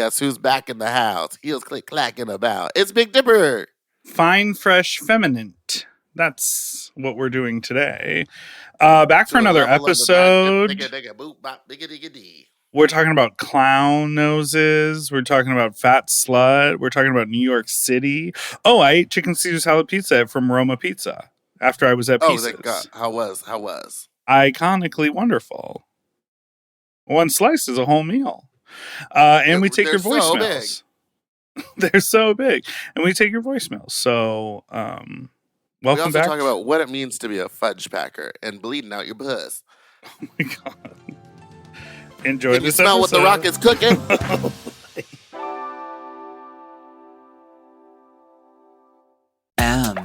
guess who's back in the house? Heels click clacking about. It's Big Dipper. Fine, fresh, feminine. That's what we're doing today. Back for To a another level of the magnet, episode. digga digga boop bop digga digga dee. We're talking about clown noses. We're talking about fat slut. We're talking about New York City. Oh, I ate chicken Caesar salad pizza from Roma Pizza after I was at Oh, thank God. Pieces. How was? Iconically wonderful. One slice is a whole meal. And we take They're your so big. voicemails. They're so big. And we take your voicemails. So, We welcome also back. talk about what it means to be a fudge packer and bleeding out your puss. Oh my God. Enjoy Can you this smell what the episode. rocket's cooking? M.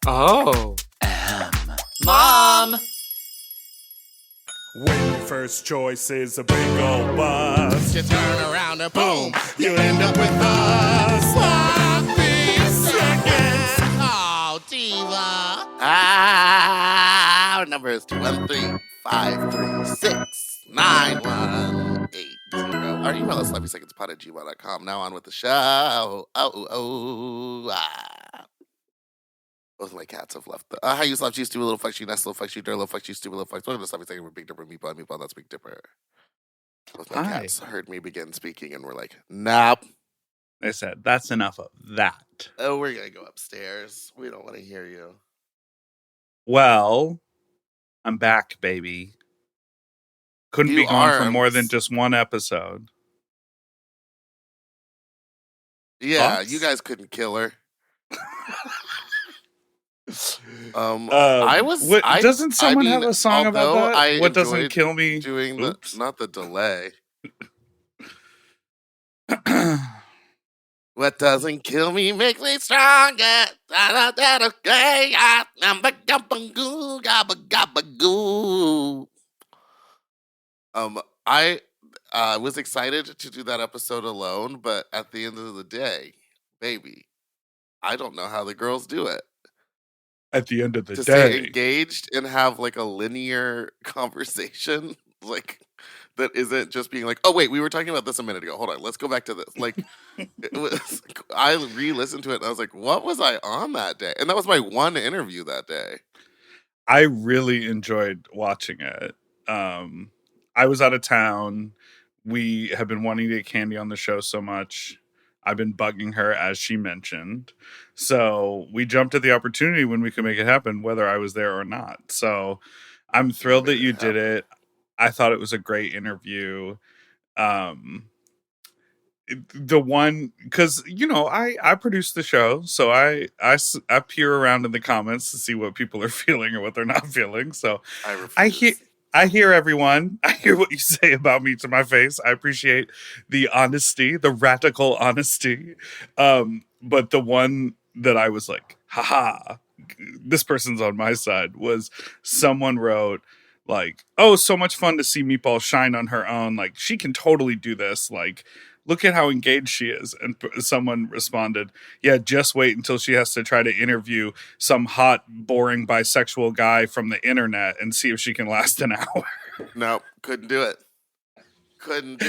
Oh. M. Mom! When your first choice is a big old bus, You turn around and boom. you end up with us. Sloppy seconds. Oh, Diva. Our number is 213-536-9180. Our email is sloppysecondspot@gmail.com. Now on with the show. Both of my cats have left. How you slap you, stupid little fuck you, nice little fuck you, dirty little fuck you, stupid little fuck. Welcome to Sloppy Second with Big Dipper, Meatball, that's Big Dipper. Both my Hi. cats heard me begin speaking and were like, nope. They said, that's enough of that. Oh, we're going to go upstairs. We don't want to hear you. Well, I'm back, baby. Couldn't be gone for more than arms. just one episode. Yeah, Thoughts? you guys couldn't kill her. Doesn't someone have a song about that? What doesn't enjoyed kill me? doing not the delay. What doesn't kill me makes me stronger. I was excited to do that episode alone, but at the end of the day, baby, I don't know how the girls do it. At the end of the To day. stay engaged and have like a linear conversation, like that isn't just being like, oh wait, we were talking about this a minute ago. Hold on, let's go back to this. Like, it was. I re-listened to it and I was like, what was I on that day? And that was my one interview that day. I really enjoyed watching it. I was out of town. We have been wanting to get Candy on the show so much. I've been bugging her, as she mentioned. So we jumped at the opportunity when we could make it happen, whether I was there or not. So I'm thrilled that you did it. I thought it was a great interview. The one, because, you know, I produce the show, so I peer around in the comments to see what people are feeling or what they're not feeling. So I hear everyone. I hear what you say about me to my face. I appreciate the honesty, the radical honesty. But the one that I was like, haha, this person's on my side, was someone wrote, like, oh, so much fun to see Meatball shine on her own. Like, she can totally do this. Like, look at how engaged she is. And someone responded, yeah, just wait until she has to try to interview some hot, boring bisexual guy from the internet and see if she can last an hour. No, couldn't do it. And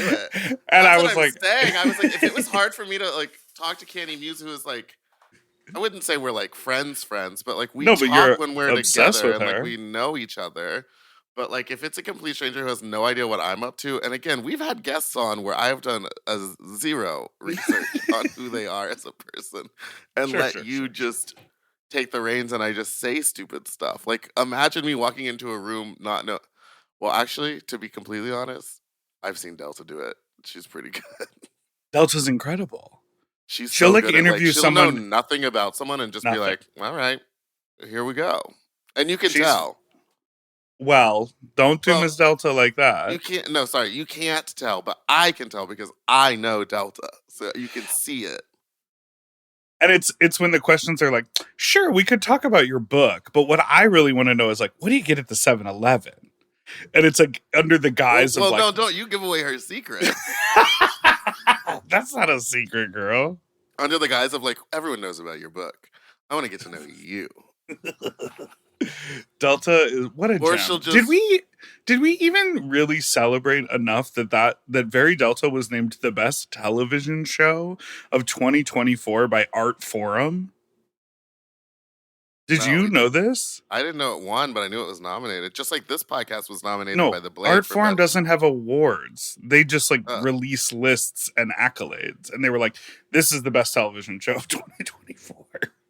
I was like, if it was hard for me to like talk to Candy Muse, who is like, I wouldn't say we're like friends, but like we talk when we're together and like we know each other. But like if it's a complete stranger who has no idea what I'm up to, and again, we've had guests on where I've done a zero research on who they are as a person, and you just take the reins and I just say stupid stuff. Like imagine me walking into a room not know. Well, actually, to be completely honest, I've seen Delta do it. She's pretty good. Delta's incredible. She'll like interview someone, know nothing about someone and just be like, "All right, here we go," and you can tell. Well, don't do Miss Delta like that. You can't. No, sorry, you can't tell, but I can tell because I know Delta, so you can see it. And it's when the questions are like, "Sure, we could talk about your book, but what I really want to know is like, what do you get at the 7-Eleven?" And it's like under the guise of like, no, don't you give away her secret. That's not a secret, girl. Under the guise of like, everyone knows about your book. I want to get to know you. Delta is what a gem. Did we even really celebrate enough that Very Delta was named the best television show of 2024 by Art Forum? Did you know this? I didn't know it won, but I knew it was nominated. Just like this podcast was nominated by the Blade. Art Forum doesn't have awards. They just release lists and accolades, and they were like, "This is the best television show of 2024."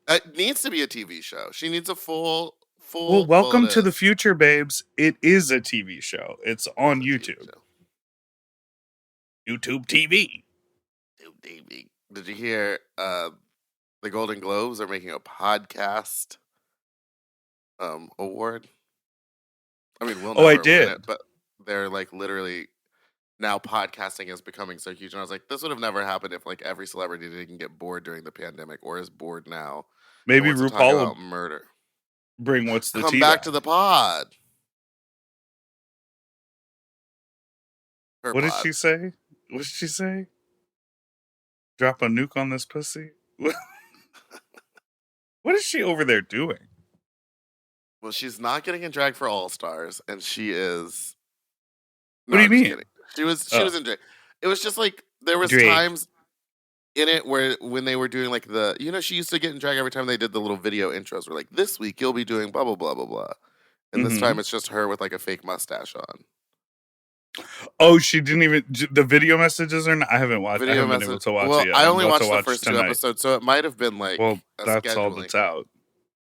It needs to be a TV show. She needs a full. Well, welcome to the future, babes. It is a TV show. It's on YouTube. YouTube TV. Did you hear the Golden Globes are making a podcast award? I mean, we'll never win it, but they're like literally now podcasting is becoming so huge. And I was like, this would have never happened if like every celebrity didn't get bored during the pandemic or is bored now. Maybe RuPaul will murder. Bring what's the come back to the pod. What did she say? What did she say? Drop a nuke on this pussy? What is she over there doing? Well, she's not getting in drag for All Stars, and she is. What do you mean? Kidding. She was in drag. It was just like there was times in it where when they were doing like she used to get in drag every time they did the little video intros. Were like, this week you'll be doing blah blah blah blah blah, and this time it's just her with like a fake mustache on. Oh, she didn't even the video messages are. I haven't watched. I haven't been able to watch it yet. I only watched the first 2 episodes, so it might have been like. Well, that's all that's out.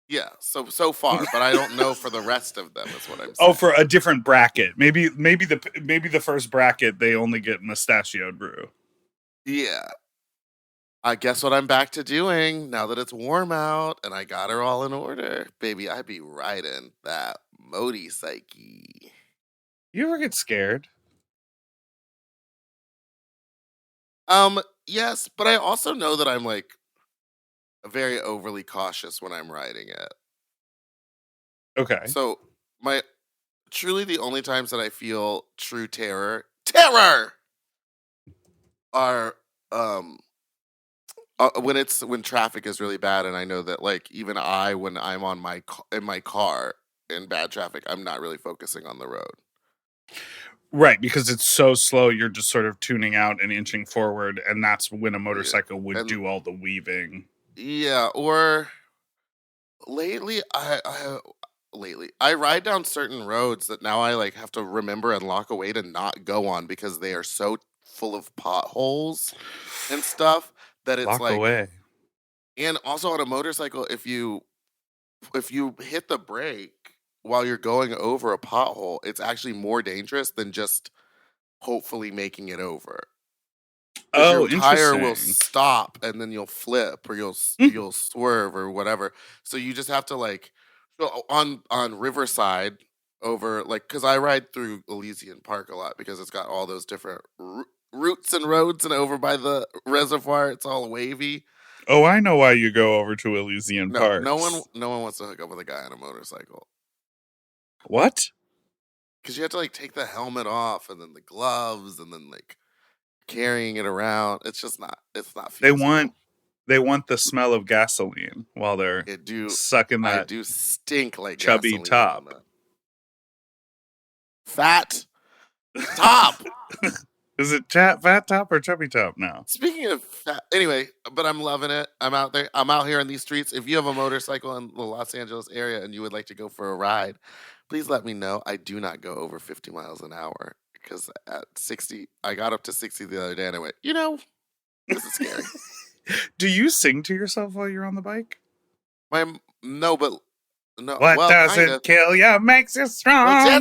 Yeah, so far, but I don't know for the rest of them. Is what I'm saying. Oh, for a different bracket, maybe the first bracket they only get mustachioed brew. Yeah, I guess what I'm back to doing now that it's warm out and I got her all in order, baby. I be riding that Modi psyche. You ever get scared? Yes, but I also know that I'm like very overly cautious when I'm riding it. Okay. So truly the only times that I feel true terror are when traffic is really bad, and I know that like even when I'm on in my car in bad traffic, I'm not really focusing on the road. Right, because it's so slow, you're just sort of tuning out and inching forward, and that's when a motorcycle would do all the weaving. Yeah, or lately I ride down certain roads that now I like have to remember and lock away to not go on because they are so full of potholes and stuff that it's lock away. And also on a motorcycle, if you hit the brake while you're going over a pothole, it's actually more dangerous than just hopefully making it over. Oh, your tire will stop and then you'll flip or you'll swerve or whatever. So you just have to like on Riverside over like because I ride through Elysian Park a lot because it's got all those different routes and roads, and over by the reservoir it's all wavy. Oh, I know why you go over to Elysian Park. No one wants to hook up with a guy on a motorcycle. What? Because you have to like take the helmet off and then the gloves and then like carrying it around. It's just not. It's not feasible. They want the smell of gasoline while they're sucking that. I do stink like chubby top. Fat top. Is it fat top or chubby top now? Speaking of fat, anyway, but I'm loving it. I'm out there. I'm out here on these streets. If you have a motorcycle in the Los Angeles area and you would like to go for a ride, please let me know. I do not go over 50 miles an hour because at 60, I got up to 60 the other day and I went, this is scary. Do you sing to yourself while you're on the bike? No. What doesn't kill you makes you stronger.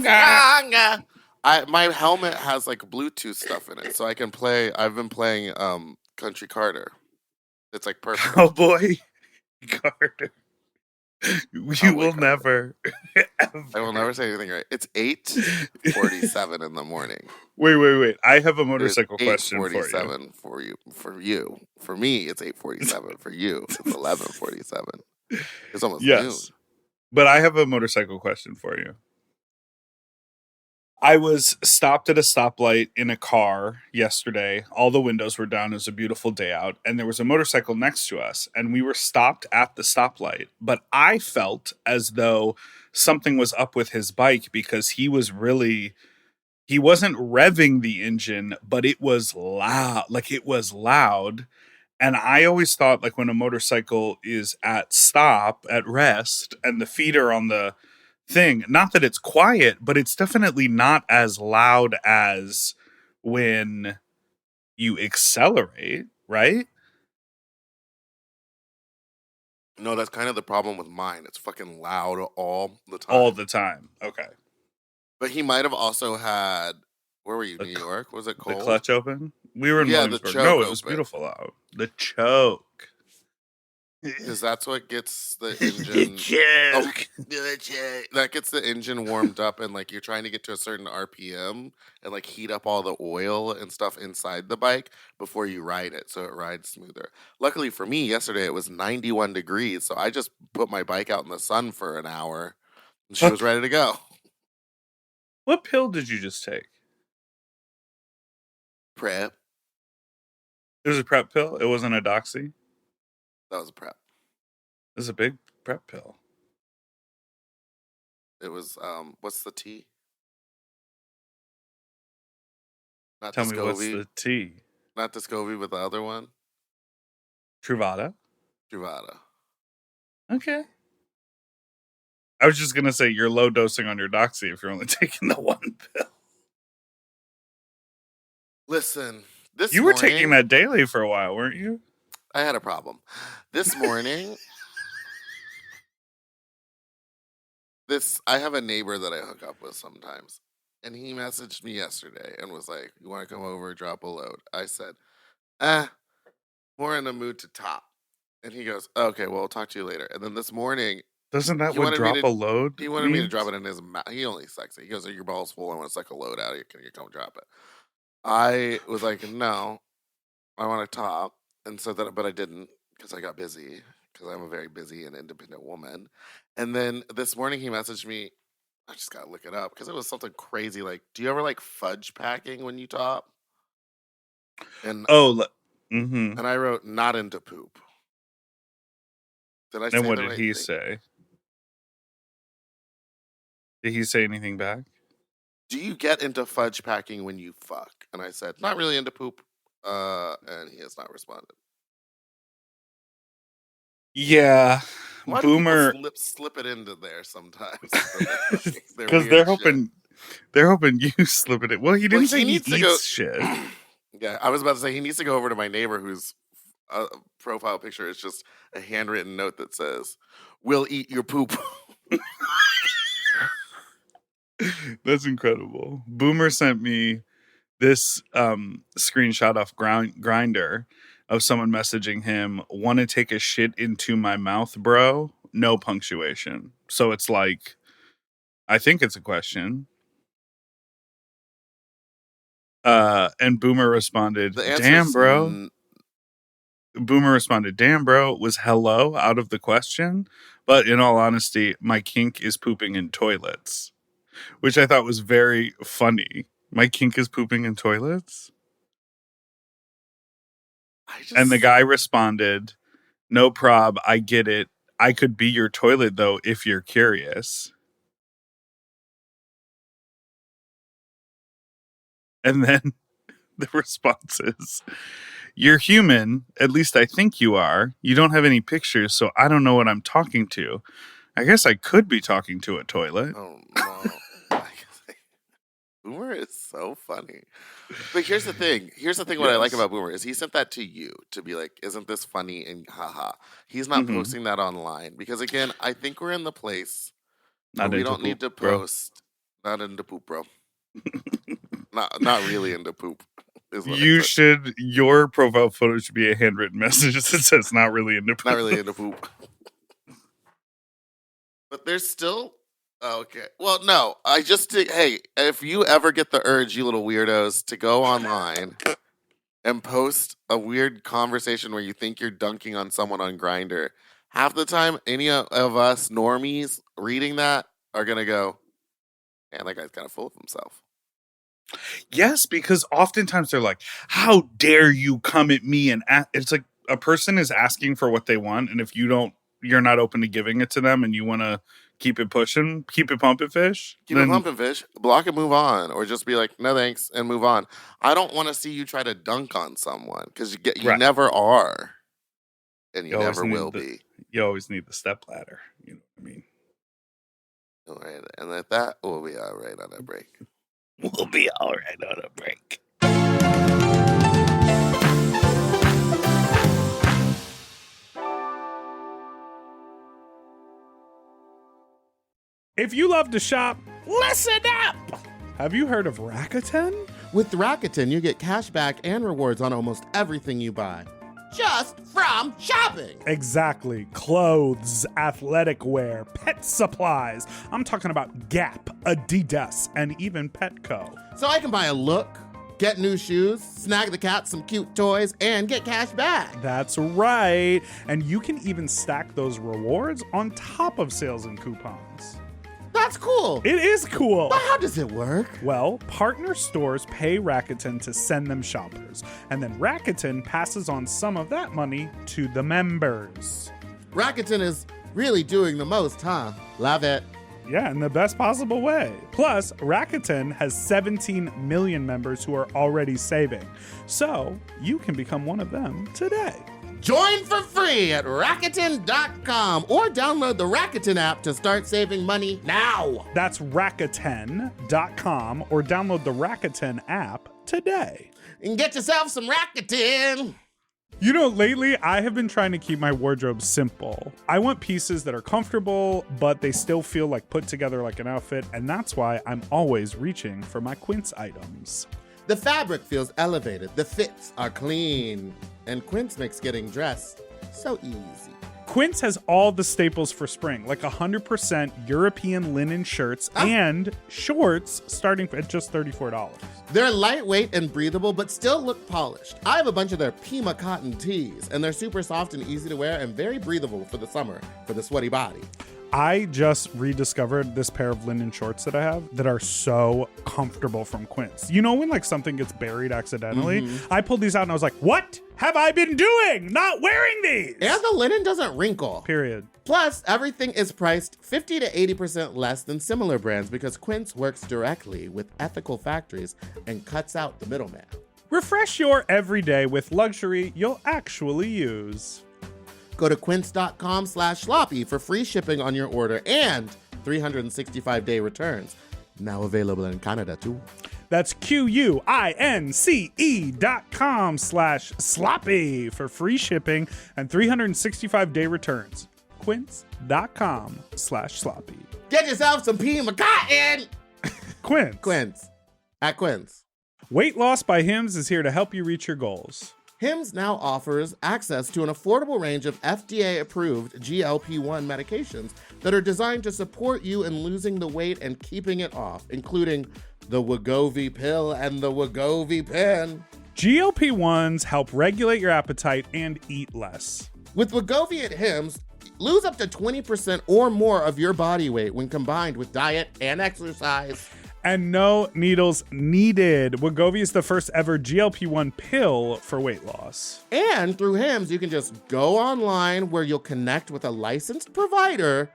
My helmet has like Bluetooth stuff in it, so I can play. I've been playing Country Carter. It's like perfect. Cowboy Carter. You will never. I will never say anything right. It's 8:47 in the morning. Wait. I have a motorcycle question for you. 8:47 for you. For me, it's 8:47. For you, it's 11:47. It's almost noon. But I have a motorcycle question for you. I was stopped at a stoplight in a car yesterday. All the windows were down. It was a beautiful day out. And there was a motorcycle next to us. And we were stopped at the stoplight. But I felt as though something was up with his bike because he wasn't revving the engine, but it was loud. Like it was loud. And I always thought, like, when a motorcycle is at rest, and the feet are on the thing, not that it's quiet, but it's definitely not as loud as when you accelerate, right? No, that's kind of the problem with mine. It's fucking loud all the time. All the time. Okay. But he might have also had, where were you, New York? Was it cold? The clutch open? We were in Williamsburg. No, it was beautiful out. The choke. Because that's what gets the engine. That gets the engine warmed up, and like you're trying to get to a certain RPM and like heat up all the oil and stuff inside the bike before you ride it, so it rides smoother. Luckily for me, yesterday it was 91 degrees, so I just put my bike out in the sun for an hour, and she was ready to go. What pill did you just take? Prep. It was a prep pill. It wasn't a doxy. That was a prep. It was a big prep pill. It was what's the T? Not Tell Descovy. Me what's the T? Not Descovy, but the other one. Truvada. Okay. I was just gonna say you're low dosing on your doxy if you're only taking the one pill. Listen, you were taking that daily for a while, weren't you? I had a problem. This morning, I have a neighbor that I hook up with sometimes, and he messaged me yesterday and was like, "You want to come over, drop a load?" I said, more in the mood to top. And he goes, "Okay, well, I'll talk to you later." And then this morning, doesn't that what drop a load? He wanted me to drop it in his mouth. He only sucks it. He goes, "Your ball's full. I want to suck a load out of you. Can you come drop it?" I was like, "No, I want to top," and so that, but I didn't because I got busy because I'm a very busy and independent woman. And then this morning he messaged me. I just gotta look it up because it was something crazy. Like, do you ever like fudge packing when you top? And and I wrote, "Not into poop." Did I say and what the did right he thing? say? Did he say anything back? Do you get into fudge packing when you fuck? And I said, "Not really into poop." And he has not responded. Yeah, Why Boomer do people slip it into there sometimes? Because they're hoping you slip it in. Well, he didn't say he eats shit. Yeah, I was about to say he needs to go over to my neighbor whose profile picture is just a handwritten note that says, "We'll eat your poop." That's incredible. Boomer sent me this screenshot off Grinder of someone messaging him, "Want to take a shit into my mouth, bro?" No punctuation. So it's like, I think it's a question. And Boomer responded, "Damn, bro." Boomer responded, "Damn, bro, was hello out of the question? But in all honesty, my kink is pooping in toilets." Which I thought was very funny. My kink is pooping in toilets? And the guy responded, "No prob, I get it. I could be your toilet, though, if you're curious." And then the response is, "You're human. At least I think you are. You don't have any pictures, so I don't know what I'm talking to. I guess I could be talking to a toilet." Oh, no. Boomer is so funny. But here's the thing. What I like about Boomer is he sent that to you to be like, "Isn't this funny?" And haha. He's not posting that online because, again, I think we're in the place where we don't need to post. Not into poop, bro. not really into poop. Your profile photo should be a handwritten message that says "not really into poop." Not really into poop. But there's still okay. Well, no. I just think, hey, if you ever get the urge, you little weirdos, to go online and post a weird conversation where you think you're dunking on someone on Grindr, half the time any of us normies reading that are gonna go, "Man, that guy's kind of full of himself." Yes, because oftentimes they're like, how dare you come at me and it's like a person is asking for what they want, and if you're not open to giving it to them and you want to keep it pushing, keep it pumping fish, keep it pumping fish, block and move on, or just be like, no thanks, and move on. I don't want to see you try to dunk on someone because you never are, and you never will be. You always need the step ladder. You know what I mean? All right, and at that, we'll be all right on a break. We'll be all right on a break. If you love to shop, listen up! Have you heard of Rakuten? With Rakuten, you get cash back and rewards on almost everything you buy. Just from shopping. Exactly. Clothes, athletic wear, pet supplies. I'm talking about Gap, Adidas, and even Petco. So I can buy a look, get new shoes, snag the cat some cute toys, and get cash back. That's right. And you can even stack those rewards on top of sales and coupons. That's cool. It is cool. But how does it work? Well, partner stores pay Rakuten to send them shoppers, and then Rakuten passes on some of that money to the members. Rakuten is really doing the most, huh? Love it. Yeah, in the best possible way. Plus, Rakuten has 17 million members who are already saving. So, you can become one of them today. Join for free at Rakuten.com or download the Rakuten app to start saving money now. That's Rakuten.com or download the Rakuten app today. And get yourself some Rakuten. You know, lately I have been trying to keep my wardrobe simple. I want pieces that are comfortable, but they still feel like put together like an outfit, and that's why I'm always reaching for my Quince items. The fabric feels elevated, the fits are clean, and Quince makes getting dressed so easy. Quince has all the staples for spring, like 100% European linen shirts and shorts starting at just $34. They're lightweight and breathable, but still look polished. I have a bunch of their Pima cotton tees, and they're super soft and easy to wear and very breathable for the summer, for the sweaty body. I just rediscovered this pair of linen shorts that I have that are so comfortable from Quince. You know when like something gets buried accidentally? Mm-hmm. I pulled these out and I was like, what have I been doing? Not wearing these! And the linen doesn't wrinkle. Period. Plus, everything is priced 50 to 80% less than similar brands because Quince works directly with ethical factories and cuts out the middleman. Refresh your everyday with luxury you'll actually use. Go to quince.com/sloppy for free shipping on your order and 365-day returns. Now available in Canada, too. That's QUINCE.com/sloppy for free shipping and 365-day returns. Quince.com/sloppy. Get yourself some Pima cotton! Quince. Quince. At Quince. Weight Loss by Hims is here to help you reach your goals. Hims now offers access to an affordable range of FDA-approved GLP-1 medications that are designed to support you in losing the weight and keeping it off, including the Wegovy pill and the Wegovy pen. GLP-1s help regulate your appetite and eat less. With Wegovy at Hims, lose up to 20% or more of your body weight when combined with diet and exercise. And no needles needed. Wegovy is the first ever GLP-1 pill for weight loss. And through Hims, you can just go online where you'll connect with a licensed provider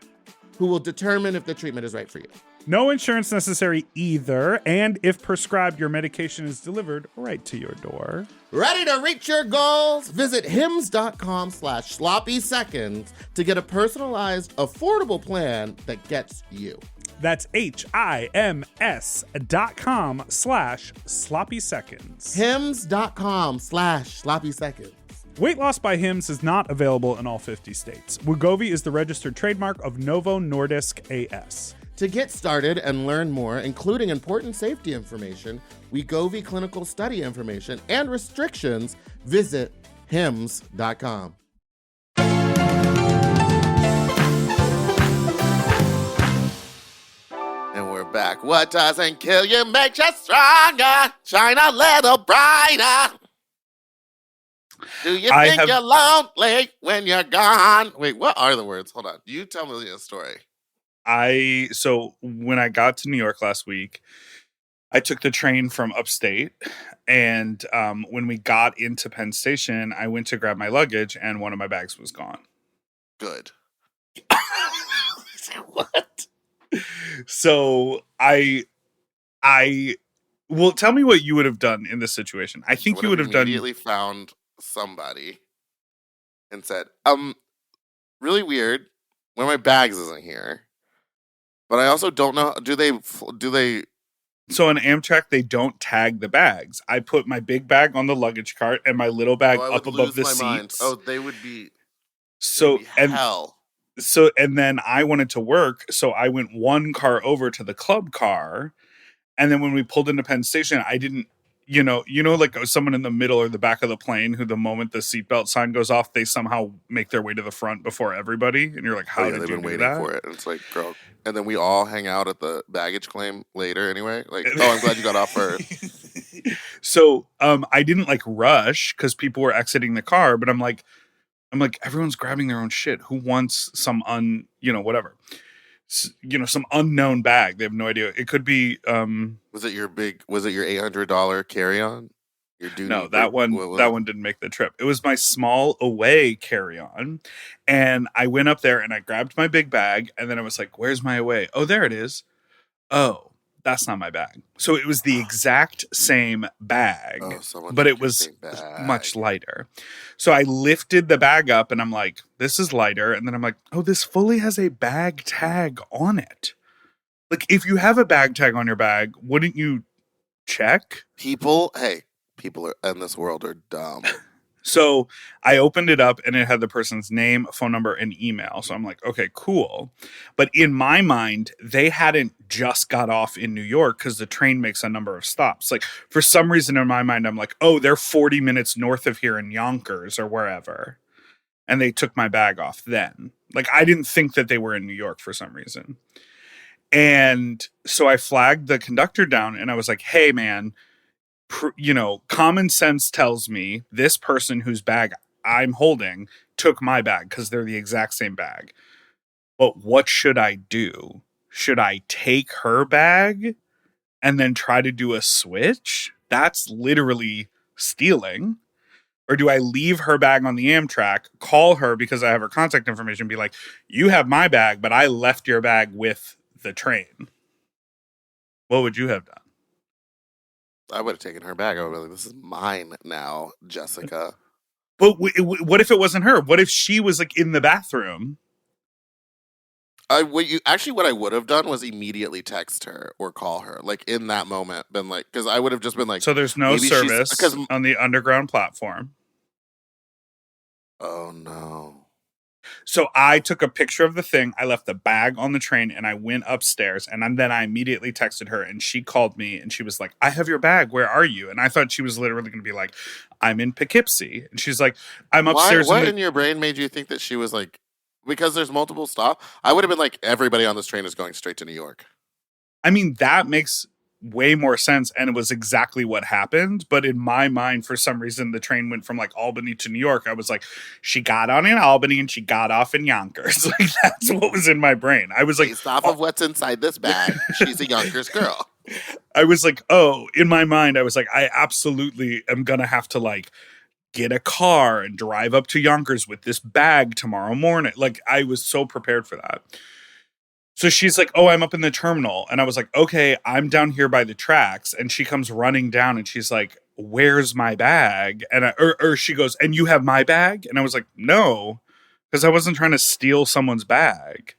who will determine if the treatment is right for you. No insurance necessary either. And if prescribed, your medication is delivered right to your door. Ready to reach your goals? Visit hims.com/sloppy seconds to get a personalized, affordable plan that gets you. That's HIMS.com/sloppy seconds. Hims.com/sloppy seconds. Weight Loss by Hims is not available in all 50 states. Wegovy is the registered trademark of Novo Nordisk AS. To get started and learn more, including important safety information, Wegovy clinical study information, and restrictions, visit hims.com. Back. What doesn't kill you makes you stronger. Shine a little brighter. Do you think you're lonely when you're gone? Wait, what are the words? Hold on. You tell me a story. So when I got to New York last week, I took the train from upstate, and when we got into Penn Station, I went to grab my luggage, and one of my bags was gone. Good. What? So I well, tell me what you would have done in this situation. I think you would have immediately found somebody and said, really weird. One of my bags isn't here, but I also don't know. Do they? So on Amtrak, they don't tag the bags. I put my big bag on the luggage cart and my little bag up above the seats. Mind. Oh, they would be. So and hell. So and then I wanted to work, so I went one car over to the club car, and then when we pulled into Penn Station, I didn't. Like someone in the middle or the back of the plane who the moment the seatbelt sign goes off, they somehow make their way to the front before everybody. And you're like, how did you do that? For it. And it's like, girl. And then we all hang out at the baggage claim later anyway. Like, oh, I'm glad you got off first. So I didn't like rush because people were exiting the car, but I'm like, everyone's grabbing their own shit. Who wants some whatever. Some unknown bag. They have no idea. It could be. Was it your $800 carry-on? No, that one didn't make the trip. It was my small away carry-on, and I went up there and I grabbed my big bag, and then I was like, "Where's my away? Oh, there it is. Oh, that's not my bag." So it was the exact same bag, but it was much lighter. So I lifted the bag up and I'm like, this is lighter. And then I'm like, oh, this fully has a bag tag on it. Like, if you have a bag tag on your bag, wouldn't you check? People in this world are dumb. So I opened it up and it had the person's name, phone number, and email. So I'm like, okay, cool. But in my mind, they hadn't just got off in New York because the train makes a number of stops. Like, for some reason in my mind, I'm like, oh, they're 40 minutes north of here in Yonkers or wherever. And they took my bag off then. Like, I didn't think that they were in New York for some reason. And so I flagged the conductor down and I was like, hey, man, common sense tells me this person whose bag I'm holding took my bag because they're the exact same bag. But what should I do? Should I take her bag and then try to do a switch? That's literally stealing. Or do I leave her bag on the Amtrak, call her because I have her contact information, be like, you have my bag, but I left your bag with the train? What would you have done? I would have taken her bag. I would be like, this is mine now, Jessica. But what if it wasn't her? What if she was like in the bathroom? What I would have done was immediately text her or call her, like in that moment, been like, because I would have just been like, so there's no service on the underground platform. Oh no. So I took a picture of the thing. I left the bag on the train and I went upstairs and then I immediately texted her and she called me and she was like, I have your bag. Where are you? And I thought she was literally going to be like, I'm in Poughkeepsie. And she's like, I'm upstairs. What in your brain made you think that she was like, because there's multiple stops? I would have been like, everybody on this train is going straight to New York. I mean, that makes way more sense, and it was exactly what happened. But in my mind, for some reason, the train went from like Albany to New York. I was like, she got on in Albany and she got off in Yonkers. Like, that's what was in my brain. I was like, based off of what's inside this bag, she's a Yonkers girl. I was like, oh, in my mind, I was like, I absolutely am gonna have to like get a car and drive up to Yonkers with this bag tomorrow morning. Like, I was so prepared for that. So she's like, oh, I'm up in the terminal. And I was like, okay, I'm down here by the tracks. And she comes running down and she's like, where's my bag? And or she goes, and you have my bag? And I was like, no, because I wasn't trying to steal someone's bag.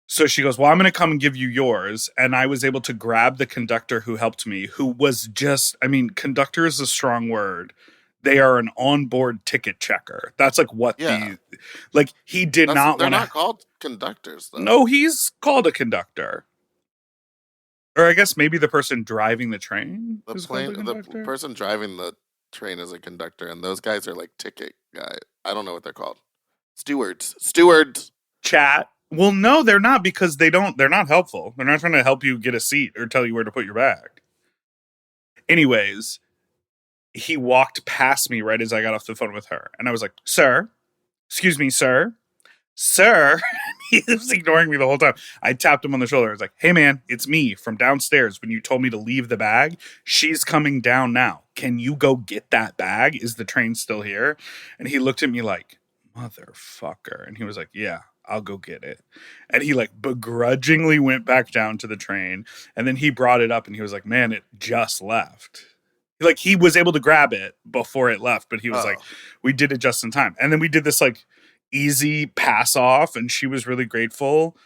So she goes, well, I'm going to come and give you yours. And I was able to grab the conductor who helped me, who was just, I mean, conductor is a strong word. They are an onboard ticket checker. That's like what he did not want to. They're not called conductors, though. No, he's called a conductor. Or I guess maybe the person driving the train. The person driving the train is a conductor, and those guys are like ticket guys. I don't know what they're called. Stewards. Chat. Well, no, they're not, because they're not helpful. They're not trying to help you get a seat or tell you where to put your bag. Anyways, he walked past me right as I got off the phone with her. And I was like, excuse me, sir. sir. He was ignoring me the whole time. I tapped him on the shoulder. I was like, hey, man, it's me from downstairs. When you told me to leave the bag, she's coming down now. Can you go get that bag? Is the train still here? And he looked at me like, motherfucker. And he was like, yeah, I'll go get it. And he like begrudgingly went back down to the train. And then he brought it up and he was like, man, it just left. Like he was able to grab it before it left, but he was like, we did it just in time. And then we did this like easy pass off and she was really grateful.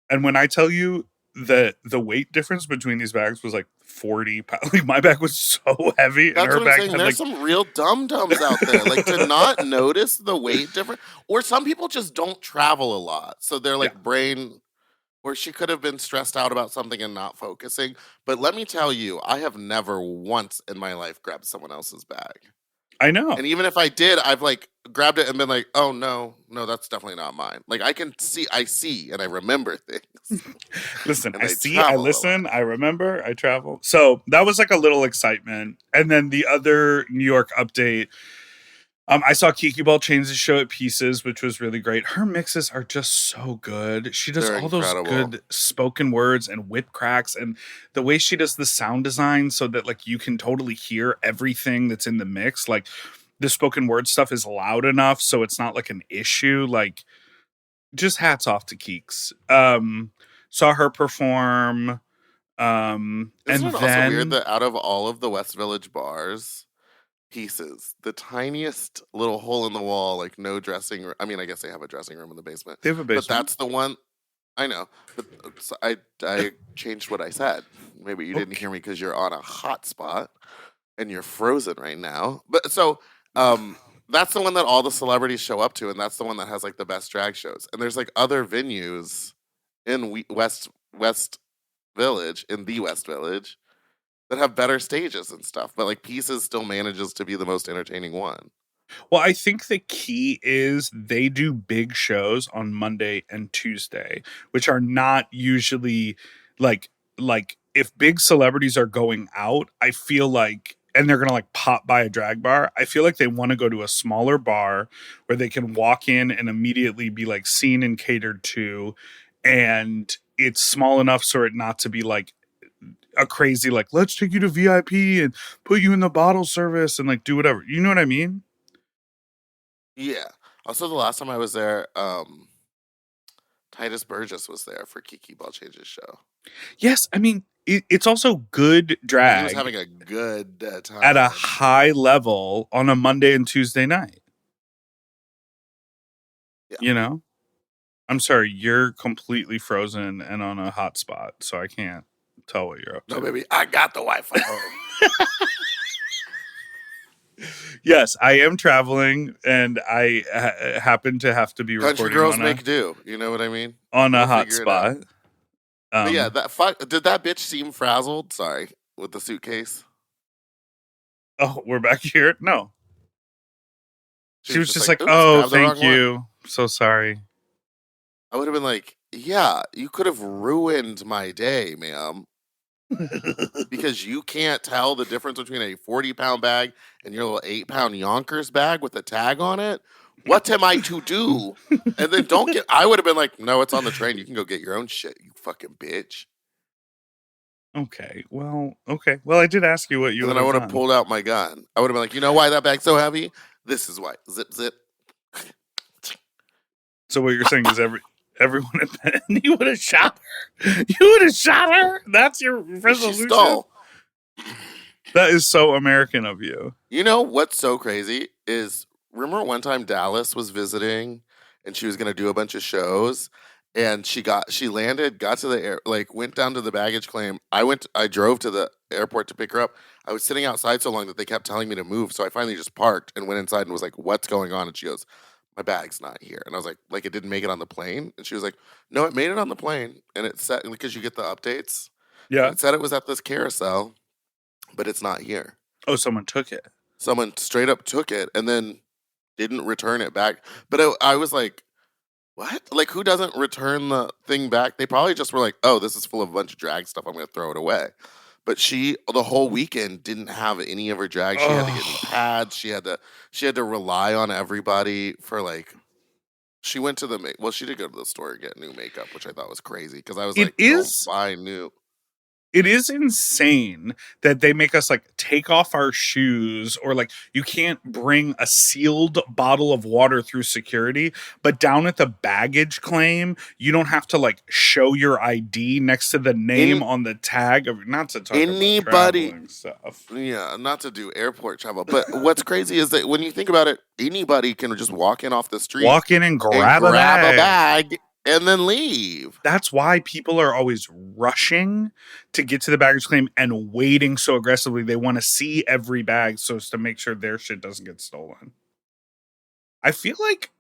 And when I tell you that the weight difference between these bags was like 40 pounds, like my bag was so heavy. That's and her what bag I'm saying. had There's like some real dum-dums out there. Like to not notice the weight difference. Or some people just don't travel a lot. So they're like brain, or she could have been stressed out about something and not focusing. But let me tell you, I have never once in my life grabbed someone else's bag. I know. And even if I did, I've like grabbed it and been like, oh no, that's definitely not mine. Like I see and I remember things. Listen, I see, I listen, I remember, I travel. So that was like a little excitement. And then the other New York update, I saw Kiki Ball change the show at Pieces, which was really great. Her mixes are just so good. She does all those good spoken words and whip cracks, and the way she does the sound design so that like you can totally hear everything that's in the mix. Like the spoken word stuff is loud enough so it's not like an issue. Like just hats off to Keeks. Saw her perform. Isn't it also weird that out of all of the West Village bars, Pieces, the tiniest little hole in the wall, like no dressing room. I mean, I guess they have a dressing room in the basement. They have a basement. But that's the one. I know. But I changed what I said. Maybe you didn't hear me because you're on a hot spot and you're frozen right now. But so that's the one that all the celebrities show up to, and that's the one that has like the best drag shows. And there's like other venues in West Village, in the West Village, that have better stages and stuff, but like Pieces still manages to be the most entertaining one. Well, I think the key is they do big shows on Monday and Tuesday, which are not usually like if big celebrities are going out, I feel like, and they're going to like pop by a drag bar, I feel like they want to go to a smaller bar where they can walk in and immediately be like seen and catered to, and it's small enough so it not to be like a crazy like let's take you to VIP and put you in the bottle service and like do whatever. You know what I mean? Yeah. Also, the last time I was there, Titus Burgess was there for Kiki Ball Change's show. Yes, I mean it's also good drag. He was having a good time at a high level on a Monday and Tuesday night. Yeah. You know, I'm sorry, you're completely frozen and on a hot spot, so I can't tell what you're up to. No, baby, I got the Wi-Fi home. Yes, I am traveling, and I happen to have to be Country recording. Girls make do. You know what I mean? On a hot spot. Yeah, did that bitch seem frazzled? Sorry, with the suitcase. Oh, we're back here? No. She was just like, oh, thank you. One. So sorry. I would have been like, yeah, you could have ruined my day, ma'am. Because you can't tell the difference between a 40-pound bag and your little 8-pound Yonkers bag with a tag on it. What am I to do? And then I would have been like, no, it's on the train. You can go get your own shit, you fucking bitch. Okay. Well, I did ask you what you. And then I would have pulled out my gun. I would have been like, you know why that bag's so heavy? This is why. Zip, zip. So what you're saying is everyone at Penny, you would have shot her. You would have shot her. That's your resolution. She stole. That is so American of you. You know what's so crazy is, remember one time Dallas was visiting and she was going to do a bunch of shows, and she landed, got to the air, like went down to the baggage claim. I drove to the airport to pick her up. I was sitting outside so long that they kept telling me to move. So I finally just parked and went inside and was like, what's going on? And she goes, my bag's not here. And I was like it didn't make it on the plane? And she was like, no, it made it on the plane. And it said, because you get the updates. Yeah. It said it was at this carousel, but it's not here. Oh, someone took it. Someone straight up took it and then didn't return it back. But I was like, what? Like, who doesn't return the thing back? They probably just were like, oh, this is full of a bunch of drag stuff, I'm going to throw it away. But she, the whole weekend, didn't have any of her drag. She had to get new pads. She had to rely on everybody for like She went to she did go to the store and get new makeup, which I thought was crazy because I was It like, is. don't buy new. It is insane that they make us like take off our shoes, or like you can't bring a sealed bottle of water through security, but down at the baggage claim, you don't have to like show your ID next to the name on the tag. Not to talk about traveling stuff. Yeah, not to do airport travel. But what's crazy is that when you think about it, anybody can just walk in off the street. Walk in and grab a bag and then leave. That's why people are always rushing to get to the baggage claim and waiting so aggressively. They want to see every bag so as to make sure their shit doesn't get stolen. I feel like,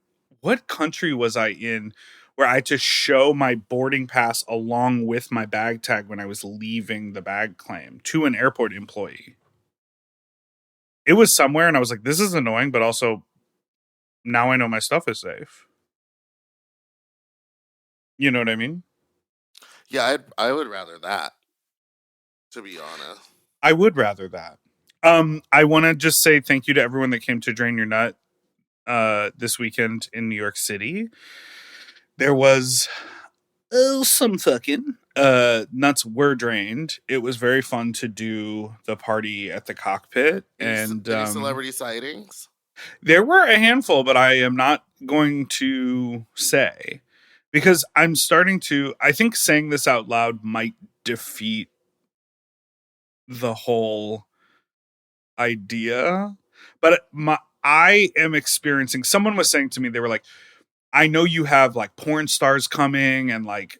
what country was I in where I had to show my boarding pass along with my bag tag when I was leaving the bag claim to an airport employee? It was somewhere, and I was like, this is annoying, but also now I know my stuff is safe. You know what I mean? Yeah, I would rather that, to be honest. I would rather that. I want to just say thank you to everyone that came to Drain Your Nut this weekend in New York City. There was some fucking nuts were drained. It was very fun to do the party at the cockpit. And any celebrity sightings? There were a handful, but I am not going to say, because I'm starting to, I think saying this out loud might defeat the whole idea. But I am experiencing, someone was saying to me, they were like, I know you have like porn stars coming and like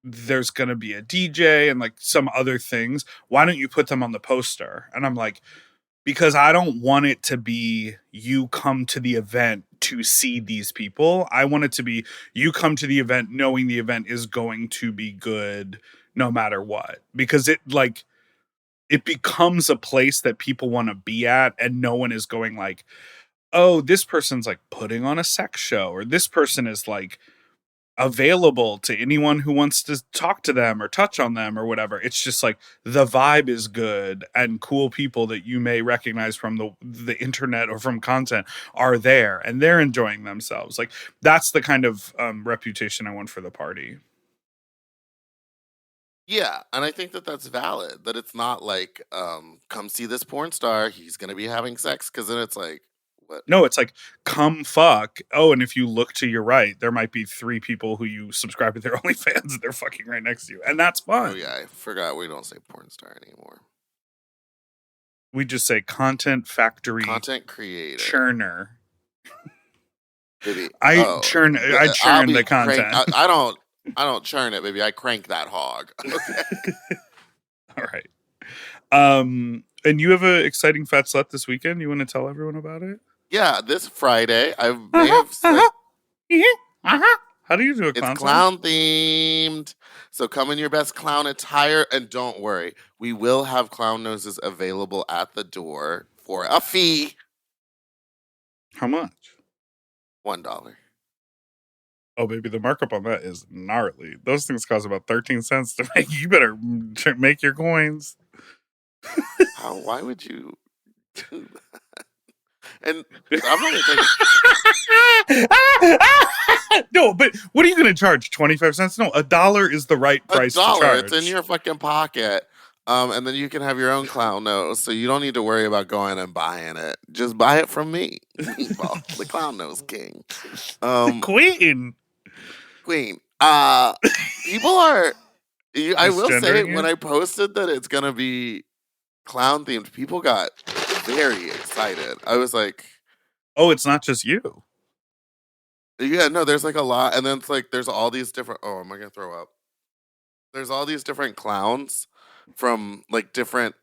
there's going to be a DJ and like some other things. Why don't you put them on the poster? And I'm like, because I don't want it to be you come to the event to see these people. I want it to be you come to the event knowing the event is going to be good no matter what. Because it becomes a place that people want to be at, and no one is going like, oh, this person's like putting on a sex show, or this person is like available to anyone who wants to talk to them or touch on them or whatever. It's just like the vibe is good, and cool people that you may recognize from the internet or from content are there, and they're enjoying themselves. Like that's the kind of reputation I want for the party. Yeah, and I think that that's valid, that it's not like, come see this porn star, he's going to be having sex, because then it's like, what? No, it's like, come fuck. Oh, and if you look to your right, there might be 3 people who you subscribe to their OnlyFans and they're fucking right next to you. And that's fun. Oh, yeah, I forgot we don't say porn star anymore. We just say content factory. Content creator. Churner. Baby. I churn the content. I don't churn it, baby. I crank that hog. Okay. All right. And you have an exciting fat slut this weekend. You want to tell everyone about it? Yeah, this Friday I may have said, How do you do a clown? It's clown themed. So come in your best clown attire, and don't worry, we will have clown noses available at the door for a fee. How much? $1. Oh, baby, the markup on that is gnarly. Those things cost about 13 cents to make. You better make your coins. Why would you do that? And I'm not going to take No, but what are you going to charge? 25 cents? No, $1 is the right price to charge. It's in your fucking pocket. And then you can have your own clown nose, so you don't need to worry about going and buying it. Just buy it from me, the clown nose king. The queen. People are. I will say, when I posted that it's gonna be clown themed, people got very excited. I was like, "Oh, it's not just you." Yeah, no, there's like a lot, and then it's like there's all these different. Oh, am I gonna throw up? There's all these different clowns from like different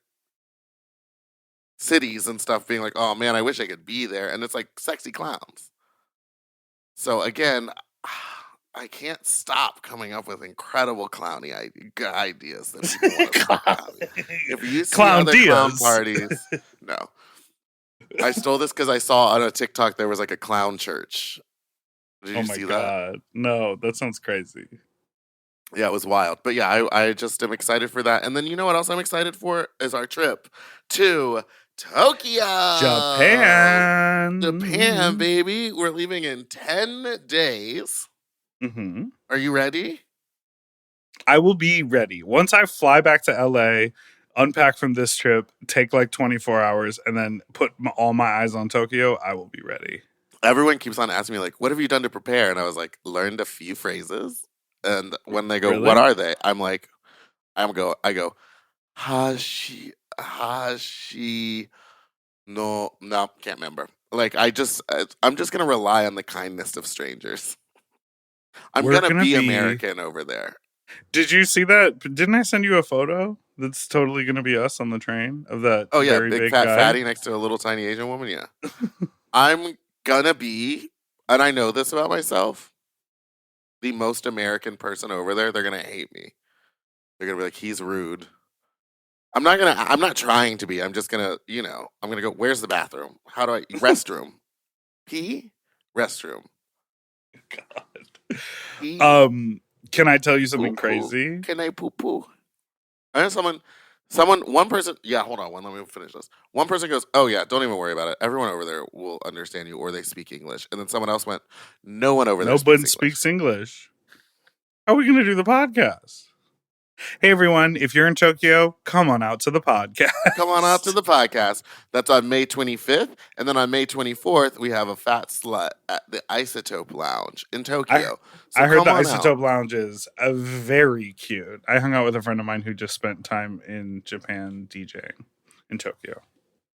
cities and stuff, being like, "Oh man, I wish I could be there," and it's like sexy clowns. So again, I can't stop coming up with incredible clowny ideas that people want to talk about. If you see other clown parties, no. I stole this because I saw on a TikTok there was like a clown church. Did you see that? Oh my God. No, that sounds crazy. Yeah, it was wild. But yeah, I just am excited for that. And then you know what else I'm excited for is our trip to Tokyo. Japan. Japan, baby. We're leaving in 10 days. Mm-hmm. Are you ready? I will be ready. Once I fly back to LA, unpack from this trip, take like 24 hours, and then put all my eyes on Tokyo, I will be ready. Everyone keeps on asking me, like, what have you done to prepare? And I was like, learned a few phrases. And when they go, Really? what are they? I'm like, I go, hashi, no, can't remember. Like, I'm just going to rely on the kindness of strangers. I'm going to be American over there. Did you see that? Didn't I send you a photo that's totally going to be us on the train of that very big fat guy? Fatty next to a little tiny Asian woman? Yeah. I'm going to be, and I know this about myself, the most American person over there. They're going to hate me. They're going to be like, he's rude. I'm not trying to be. I'm just going to, I'm going to go, where's the bathroom? How do I, restroom? Pee? Restroom. God. Pee? Can I tell you something Poo-poo. crazy? Can I poo-poo? I know one person, hold on, let me finish this. One person goes, oh yeah, don't even worry about it. Everyone over there will understand you, or they speak English. And then someone else went, no one over there speaks English. How are we going to do the podcast? Hey everyone, if you're in Tokyo, come on out to the podcast. Come on out to the podcast. That's on May 25th. And then on May 24th, we have a fat slut at the Isotope Lounge in Tokyo. I heard the Isotope Lounge is very cute. I hung out with a friend of mine who just spent time in Japan DJing in Tokyo.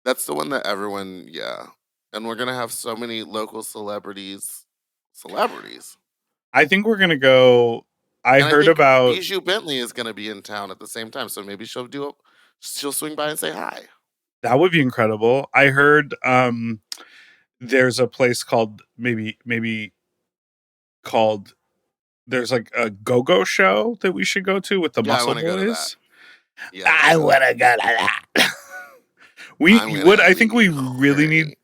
That's the one that everyone, yeah. And we're going to have so many local celebrities. I think we're going to go. I heard about Bijou Bentley is going to be in town at the same time, so maybe she'll swing by and say hi. That would be incredible. I heard there's a place called maybe called there's like a go-go show that we should go to with the Muscle Boys. Go to that. Yeah, I want to go to that. I think we really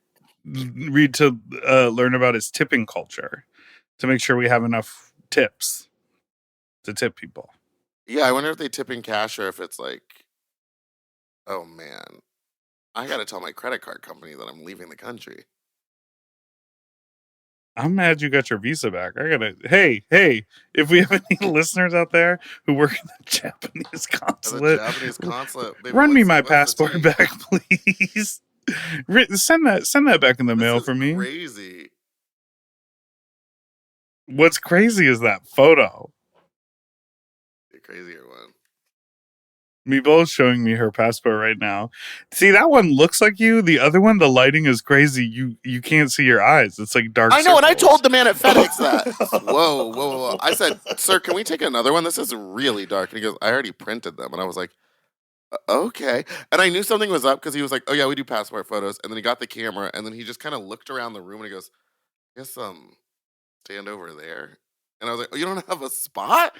need to learn about his tipping culture to make sure we have enough tips to tip people. Yeah, I wonder if they tip in cash or if it's like, oh man, I got to tell my credit card company that I'm leaving the country. I'm mad you got your visa back. Hey, if we have any listeners out there who work in the Japanese consulate, baby, run me my passport back, please. Send that back in the mail for me. Crazy. What's crazy is that photo. The crazier one. Meeble's showing me her passport right now. See, that one looks like you. The other one, the lighting is crazy. You can't see your eyes. It's like dark. I know, circles. And I told the man at FedEx that. Whoa. I said, sir, can we take another one? This is really dark. And he goes, I already printed them. And I was like, okay. And I knew something was up because he was like, oh yeah, we do passport photos. And then he got the camera and then he just kind of looked around the room and he goes, I guess stand over there. And I was like, oh, you don't have a spot?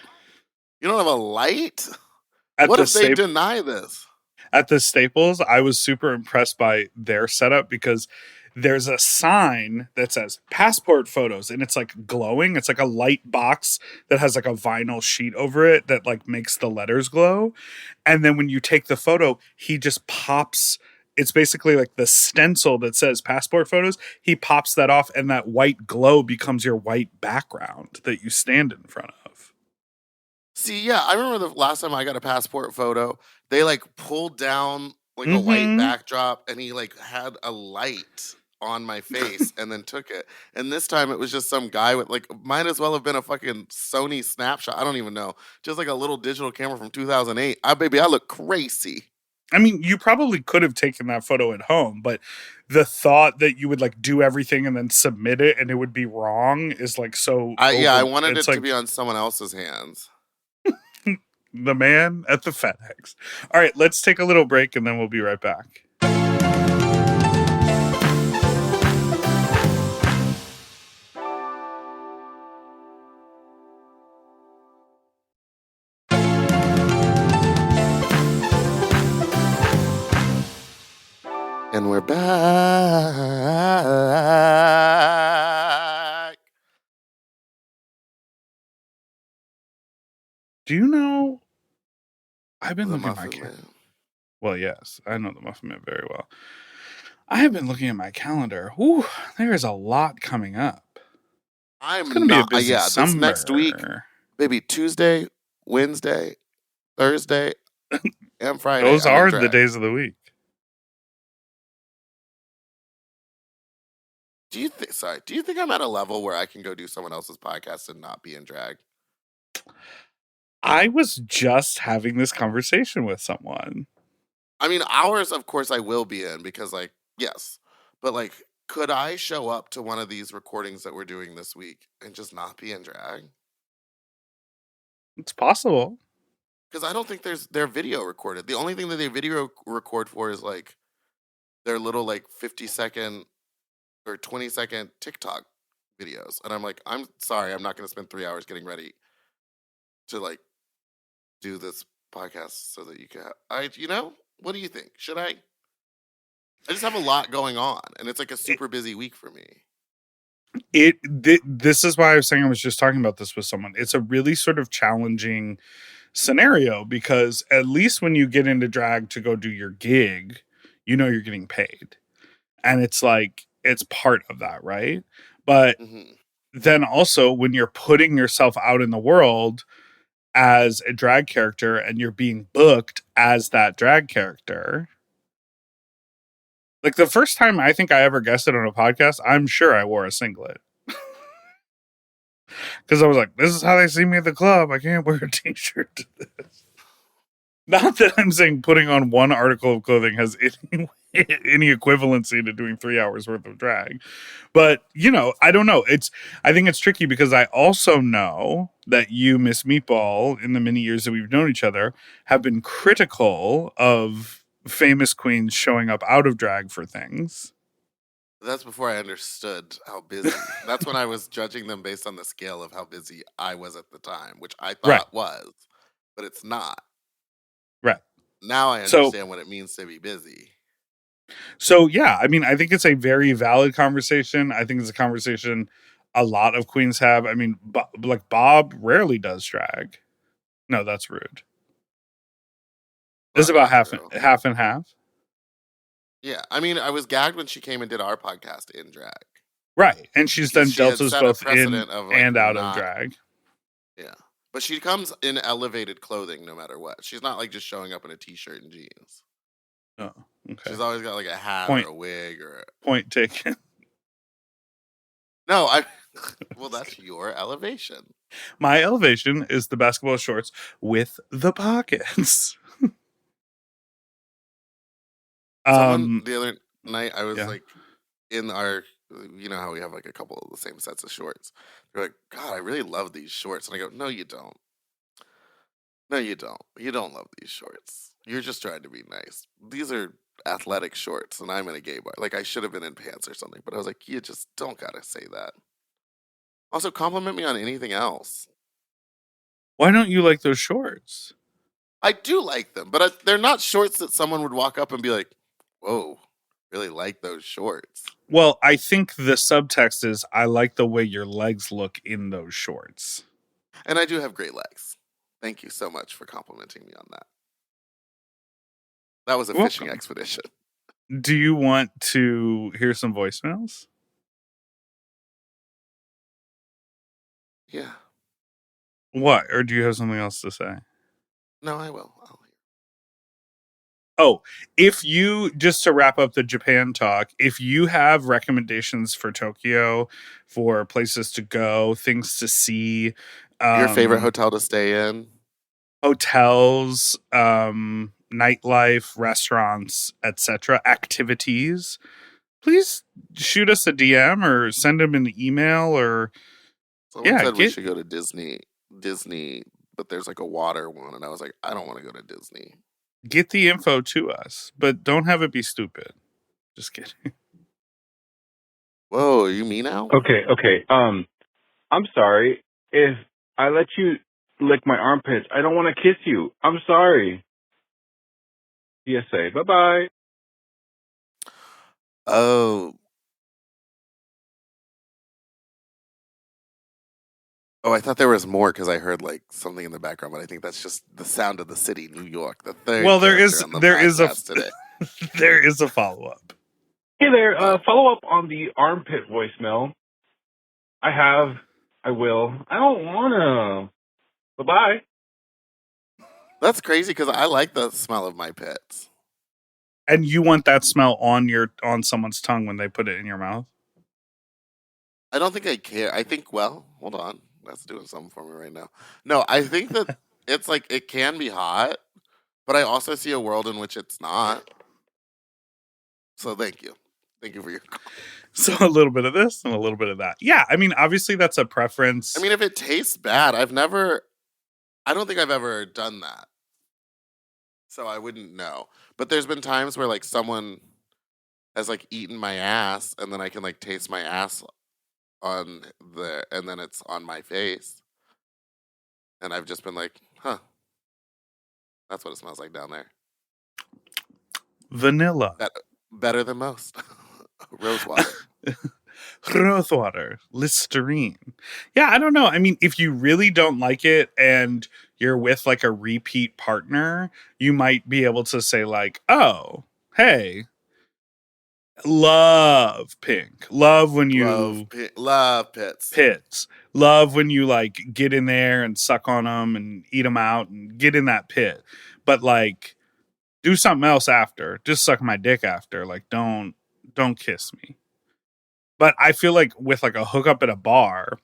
You don't have a light? What if they deny this? At the Staples, I was super impressed by their setup because there's a sign that says passport photos and it's like glowing. It's like a light box that has like a vinyl sheet over it that like makes the letters glow. And then when you take the photo, he just pops. It's basically like the stencil that says passport photos. He pops that off and that white glow becomes your white background that you stand in front of. See, yeah, I remember the last time I got a passport photo, they like pulled down like a white backdrop and he like had a light on my face and then took it. And this time it was just some guy with like, might as well have been a fucking Sony snapshot. I don't even know. Just like a little digital camera from 2008. I look crazy. I mean, you probably could have taken that photo at home, but the thought that you would like do everything and then submit it and it would be wrong is like so. I wanted it to be on someone else's hands. The man at the FedEx. All right, let's take a little break and then we'll be right back. And we're back. Do you know? I've been looking at my camera. Well, yes, I know the Muffin Man very well. I have been looking at my calendar. Whew, there is a lot coming up. It's going to be a busy summer. This next week, maybe Tuesday, Wednesday, Thursday, and Friday. Those are the days of the week. Do you think I'm at a level where I can go do someone else's podcast and not be in drag? I was just having this conversation with someone. I mean, ours, of course, I will be in because, like, yes. But, like, could I show up to one of these recordings that we're doing this week and just not be in drag? It's possible. Because I don't think they're video recorded. The only thing that they video record for is, like, their little, like, 50-second or 20-second TikTok videos. And I'm like, I'm sorry, I'm not going to spend 3 hours getting ready to, like, do this podcast so that you can what do you think? Should I just have a lot going on, and it's like a super busy week for me. This is why I was saying I was just talking about this with someone. It's a really sort of challenging scenario because at least when you get into drag to go do your gig, you know you're getting paid. And it's like, it's part of that, right? But then also when you're putting yourself out in the world as a drag character and you're being booked as that drag character. Like the first time I think I ever guessed it on a podcast, I'm sure I wore a singlet. Because I was like, this is how they see me at the club. I can't wear a t-shirt to this. Not that I'm saying putting on one article of clothing has any equivalency to doing 3 hours worth of drag. But, I don't know. I think it's tricky because I also know that you, Miss Meatball, in the many years that we've known each other, have been critical of famous queens showing up out of drag for things. That's before I understood how busy. That's when I was judging them based on the scale of how busy I was at the time, which I thought was, but it's not. Right. Now I understand what it means to be busy. So, yeah, I mean, I think it's a very valid conversation. I think it's a conversation a lot of queens have. I mean, like Bob rarely does drag. No, that's rude. This is about half and half. Yeah, I mean, I was gagged when she came and did our podcast in drag. Right, and she's done Deltas both in and out of drag. Yeah, but she comes in elevated clothing no matter what. She's not like just showing up in a t-shirt and jeans. Oh, okay. She's always got like a hat or a wig or point taken. No, well, that's your elevation. My elevation is the basketball shorts with the pockets. The other night I was like in our, how we have like a couple of the same sets of shorts. They're like, God, I really love these shorts. And I go, no, you don't. No, you don't. You don't love these shorts. You're just trying to be nice. These are athletic shorts and I'm in a gay bar. Like I should have been in pants or something. But I was like, you just don't gotta say that. Also, compliment me on anything else. Why don't you like those shorts? I do like them, but they're not shorts that someone would walk up and be like, whoa, really like those shorts. Well, I think the subtext is I like the way your legs look in those shorts. And I do have great legs. Thank you so much for complimenting me on that. That was a fishing expedition. Do you want to hear some voicemails? Yeah. What? Or do you have something else to say? No, I will. Oh, if you, just to wrap up the Japan talk, if you have recommendations for Tokyo, for places to go, things to see. Your favorite hotel to stay in? Hotels, nightlife, restaurants, etc., activities, please shoot us a DM or send them an email or... Someone said we should go to Disney, but there's like a water one, and I was like, I don't want to go to Disney. Get the info to us, but don't have it be stupid. Just kidding. Whoa, you me now? Okay. I'm sorry. If I let you lick my armpits, I don't want to kiss you. I'm sorry. PSA. Bye-bye. Oh. Oh, I thought there was more because I heard like something in the background, but I think that's just the sound of the city, New York. The third Well, there is on the podcast today. There is a follow-up. Hey there, follow up on the armpit voicemail. I will. I don't wanna. Bye-bye. That's crazy because I like the smell of my pits. And you want that smell on someone's tongue when they put it in your mouth? I don't think I care. I think, well, hold on. That's doing something for me right now. No, I think that it's like, it can be hot, but I also see a world in which it's not. So thank you. Thank you for your call. So a little bit of this and a little bit of that. Yeah, I mean, obviously that's a preference. I mean, if it tastes bad, I don't think I've ever done that. So I wouldn't know. But there's been times where like someone has like eaten my ass and then I can like taste my ass and then it's on my face. And I've just been like, huh. That's what it smells like down there. Vanilla. Better than most. Rose water. Rose water. Listerine. Yeah, I don't know. I mean, if you really don't like it and you're with like a repeat partner, you might be able to say like, oh, hey, love pink. Love when you love pits. Pits. Love when you like get in there and suck on them and eat them out and get in that pit. But like, do something else after. Just suck my dick after. Like, don't kiss me. But I feel like with like a hookup at a bar,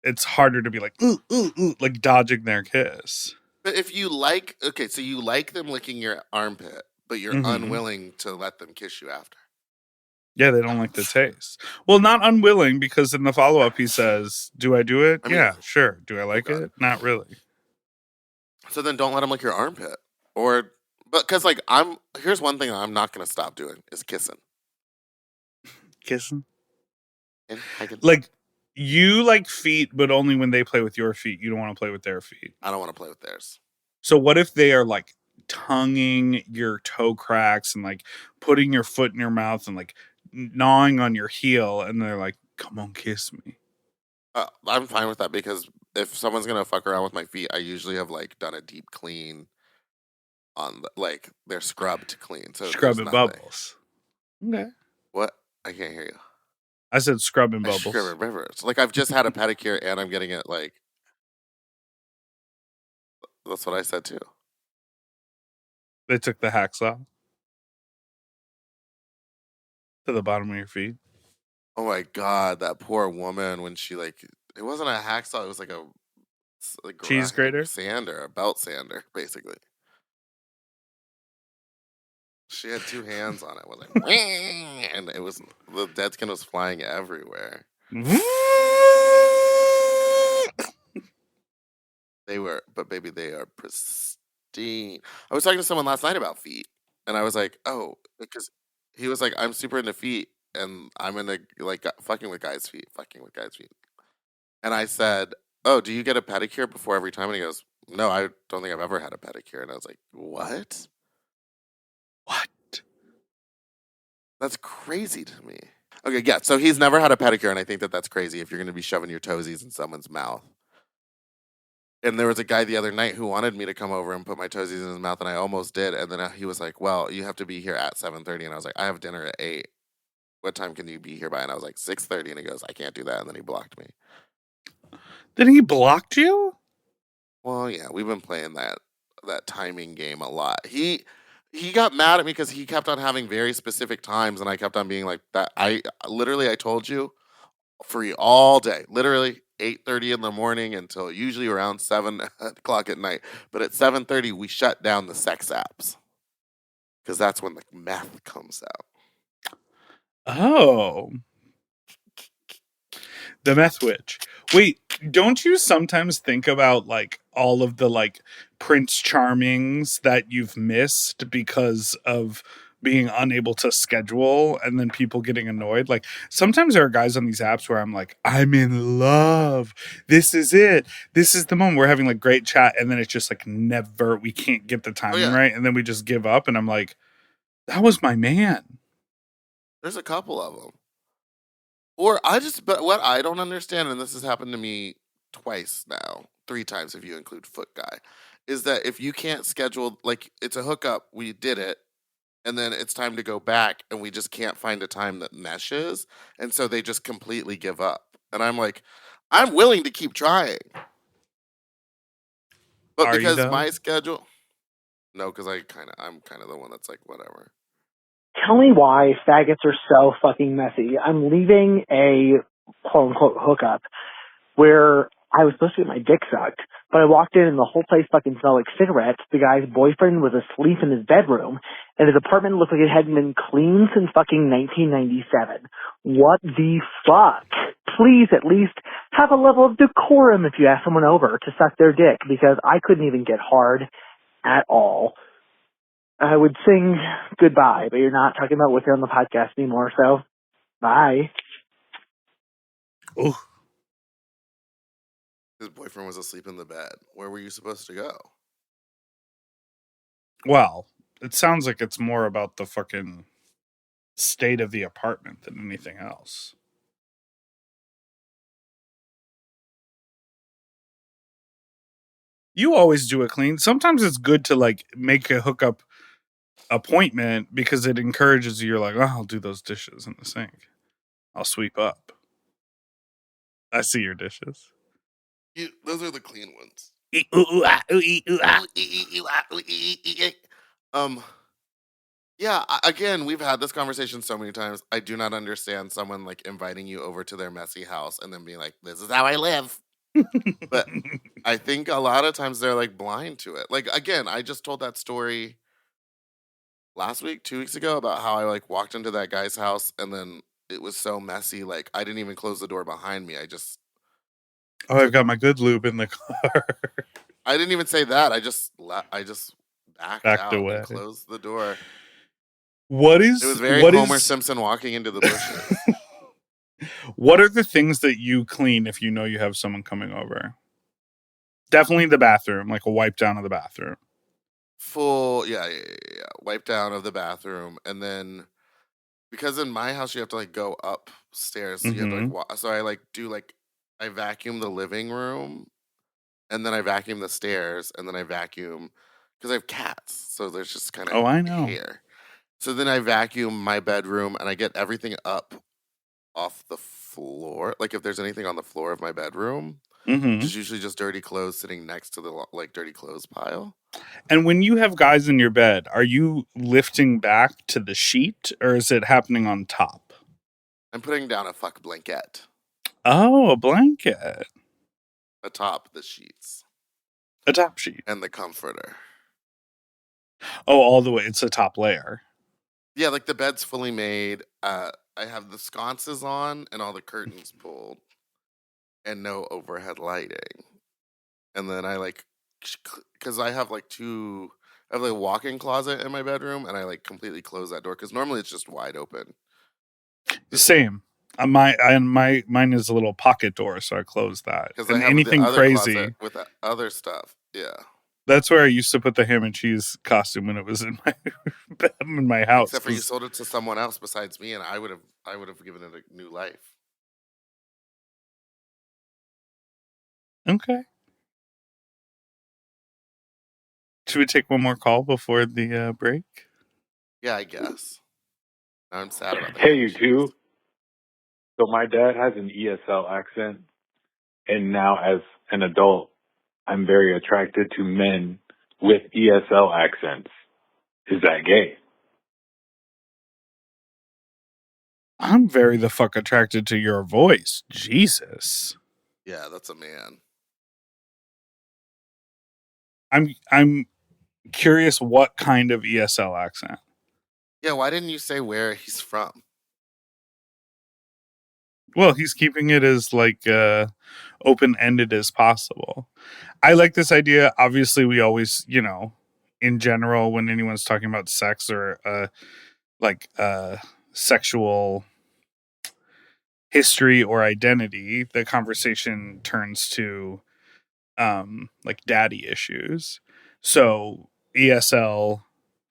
it's harder to be like, ooh, ooh, ooh, like dodging their kiss. But if you like, okay, so you like them licking your armpit, but you're unwilling to let them kiss you after. Yeah, they don't like the taste. Well, not unwilling, because in the follow-up he says, do I do it? I mean, yeah, sure. Do I like it? Not really. So then don't let them lick your armpit. But because like here's one thing I'm not going to stop doing is kissing. Kissing? And like, you like feet, but only when they play with your feet. You don't want to play with their feet. I don't want to play with theirs. So what if they are like tonguing your toe cracks and like putting your foot in your mouth and like gnawing on your heel, and they're like, come on, kiss me? I'm fine with that, because if someone's going to fuck around with my feet, I usually have like done a deep clean on like they're scrubbed clean. So scrubbing bubbles. Okay. What? I can't hear you. I said scrubbing bubbles. Scrubbing rivers. Like I've just had a pedicure and I'm getting it like. That's what I said too. They took the hacksaw to the bottom of your feet. Oh my god, that poor woman when she like, it wasn't a hacksaw, it was like a cheese grater, sander, a belt sander, basically. She had two hands on it. It was like, and it was, the dead skin was flying everywhere. They are pristine. I was talking to someone last night about feet, and I was like, oh, because he was like, I'm super into feet, and I'm into like fucking with guys' feet. And I said, oh, do you get a pedicure before every time? And he goes, no, I don't think I've ever had a pedicure. And I was like, what? That's crazy to me. Okay, yeah, so he's never had a pedicure, and I think that that's crazy if you're going to be shoving your toesies in someone's mouth. And there was a guy the other night who wanted me to come over and put my toesies in his mouth, and I almost did. And then he was like, well, you have to be here at 7:30. And I was like, I have dinner at 8. What time can you be here by? And I was like, 6:30. And he goes, I can't do that. And then he blocked me. Then he blocked you? Well, yeah, we've been playing that timing game a lot. He got mad at me because he kept on having very specific times, and I kept on being like that. I told you, free all day, literally 8:30 in the morning until usually around 7 o'clock at night. But at 7:30, we shut down the sex apps because that's when the meth comes out. Oh. The meth witch. Wait, don't you sometimes think about like all of the like Prince Charmings that you've missed because of being unable to schedule, and then people getting annoyed? Like sometimes there are guys on these apps where I'm like, I'm in love. This is it. This is the moment. We're having like great chat, and then it's just like never, we can't get the timing right, and then we just give up, and I'm like, that was my man. There's a couple of them. But what I don't understand, and this has happened to me twice now, 3 times if you include Foot Guy, is that if you can't schedule, like, it's a hookup, we did it, and then it's time to go back, and we just can't find a time that meshes, and so they just completely give up. And I'm like, I'm willing to keep trying. But Are you because though? my schedule, no, because I'm kind of the one that's like, whatever. Tell me why faggots are so fucking messy. I'm leaving a quote unquote hookup where I was supposed to get my dick sucked, but I walked in and the whole place fucking smelled like cigarettes. The guy's boyfriend was asleep in his bedroom, and his apartment looked like it hadn't been cleaned since fucking 1997. What the fuck? Please at least have a level of decorum if you ask someone over to suck their dick, because I couldn't even get hard at all. I would sing goodbye, but you're not talking about with her on the podcast anymore, so bye. Oh. His boyfriend was asleep in the bed. Where were you supposed to go? Well, it sounds like it's more about the fucking state of the apartment than anything else. You always do it clean. Sometimes it's good to like make a hookup appointment because it encourages you. You're like, oh, I'll do those dishes in the sink. I'll sweep up. I see your dishes. Those are the clean ones. Yeah, again, we've had this conversation so many times. I do not understand someone like inviting you over to their messy house and then being like, this is how I live. But I think a lot of times they're like blind to it. Like, again, I just told that story last week, 2 weeks ago, about how I like walked into that guy's house and then it was so messy. Like, I didn't even close the door behind me. I've got my good lube in the car. I didn't even say that. I just backed out away and closed the door. It was very Homer Simpson walking into the bushes. What are the things that you clean if you know you have someone coming over? Definitely the bathroom, like a wipe down of the bathroom. Full, yeah. Wipe down of the bathroom, and then because in my house you have to like go upstairs, so you have to like so I like do like I vacuum the living room, and then I vacuum the stairs, and then I vacuum because I have cats, so there's just kind of I know. hair. So then I vacuum my bedroom, and I get everything up off the floor. Like if there's anything on the floor of my bedroom, which is usually just dirty clothes sitting next to the like dirty clothes pile. And when you have guys in your bed, are you lifting back to the sheet or is it happening on top? I'm putting down a fuck blanket. Oh, a blanket. Atop the sheets. A top sheet. And the comforter. Oh, all the way. It's a top layer. Yeah, like the bed's fully made. I have the sconces on and all the curtains pulled. And no overhead lighting. And then I like, because I have like I have like a walk-in closet in my bedroom, and I like completely close that door because normally it's just wide open. Same. Mine is a little pocket door, so I close that. Because and I have anything the other crazy with the other stuff. Yeah. That's where I used to put the ham and cheese costume when it was in my house. Except for you sold it to someone else besides me, and I would have given it a new life. Okay. Should we take one more call before the break? Yeah, I guess. I'm sad about that. Hey, you two. So my dad has an ESL accent, and now as an adult, I'm very attracted to men with ESL accents. Is that gay? I'm very the fuck attracted to your voice. Jesus. Yeah, that's a man. I'm curious what kind of ESL accent. Yeah, why didn't you say where he's from? Well, he's keeping it as like open-ended as possible. I like this idea. Obviously, we always, in general, when anyone's talking about sex or sexual history or identity, the conversation turns to like daddy issues. So ESL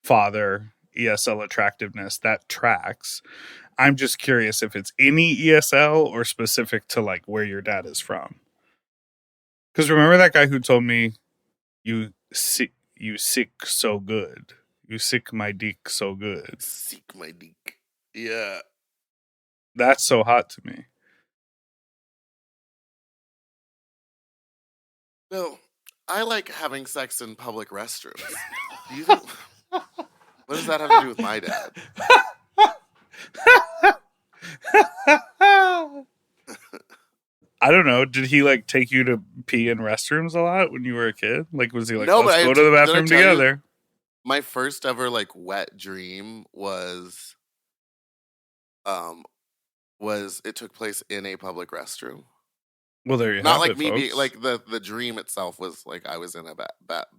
father, ESL attractiveness, that tracks. I'm just curious if it's any ESL or specific to like where your dad is from. Because remember that guy who told me, you sick so good. You sick my dick so good. Sick my dick. Yeah. That's so hot to me. No, I like having sex in public restrooms. Do you think... What does that have to do with my dad? I don't know. Did he like take you to pee in restrooms a lot when you were a kid? Like, was he like, no, let's go to the bathroom together? My first ever like wet dream was it took place in a public restroom. Well, there you Not have like it, me folks. being like the dream itself was like I was in a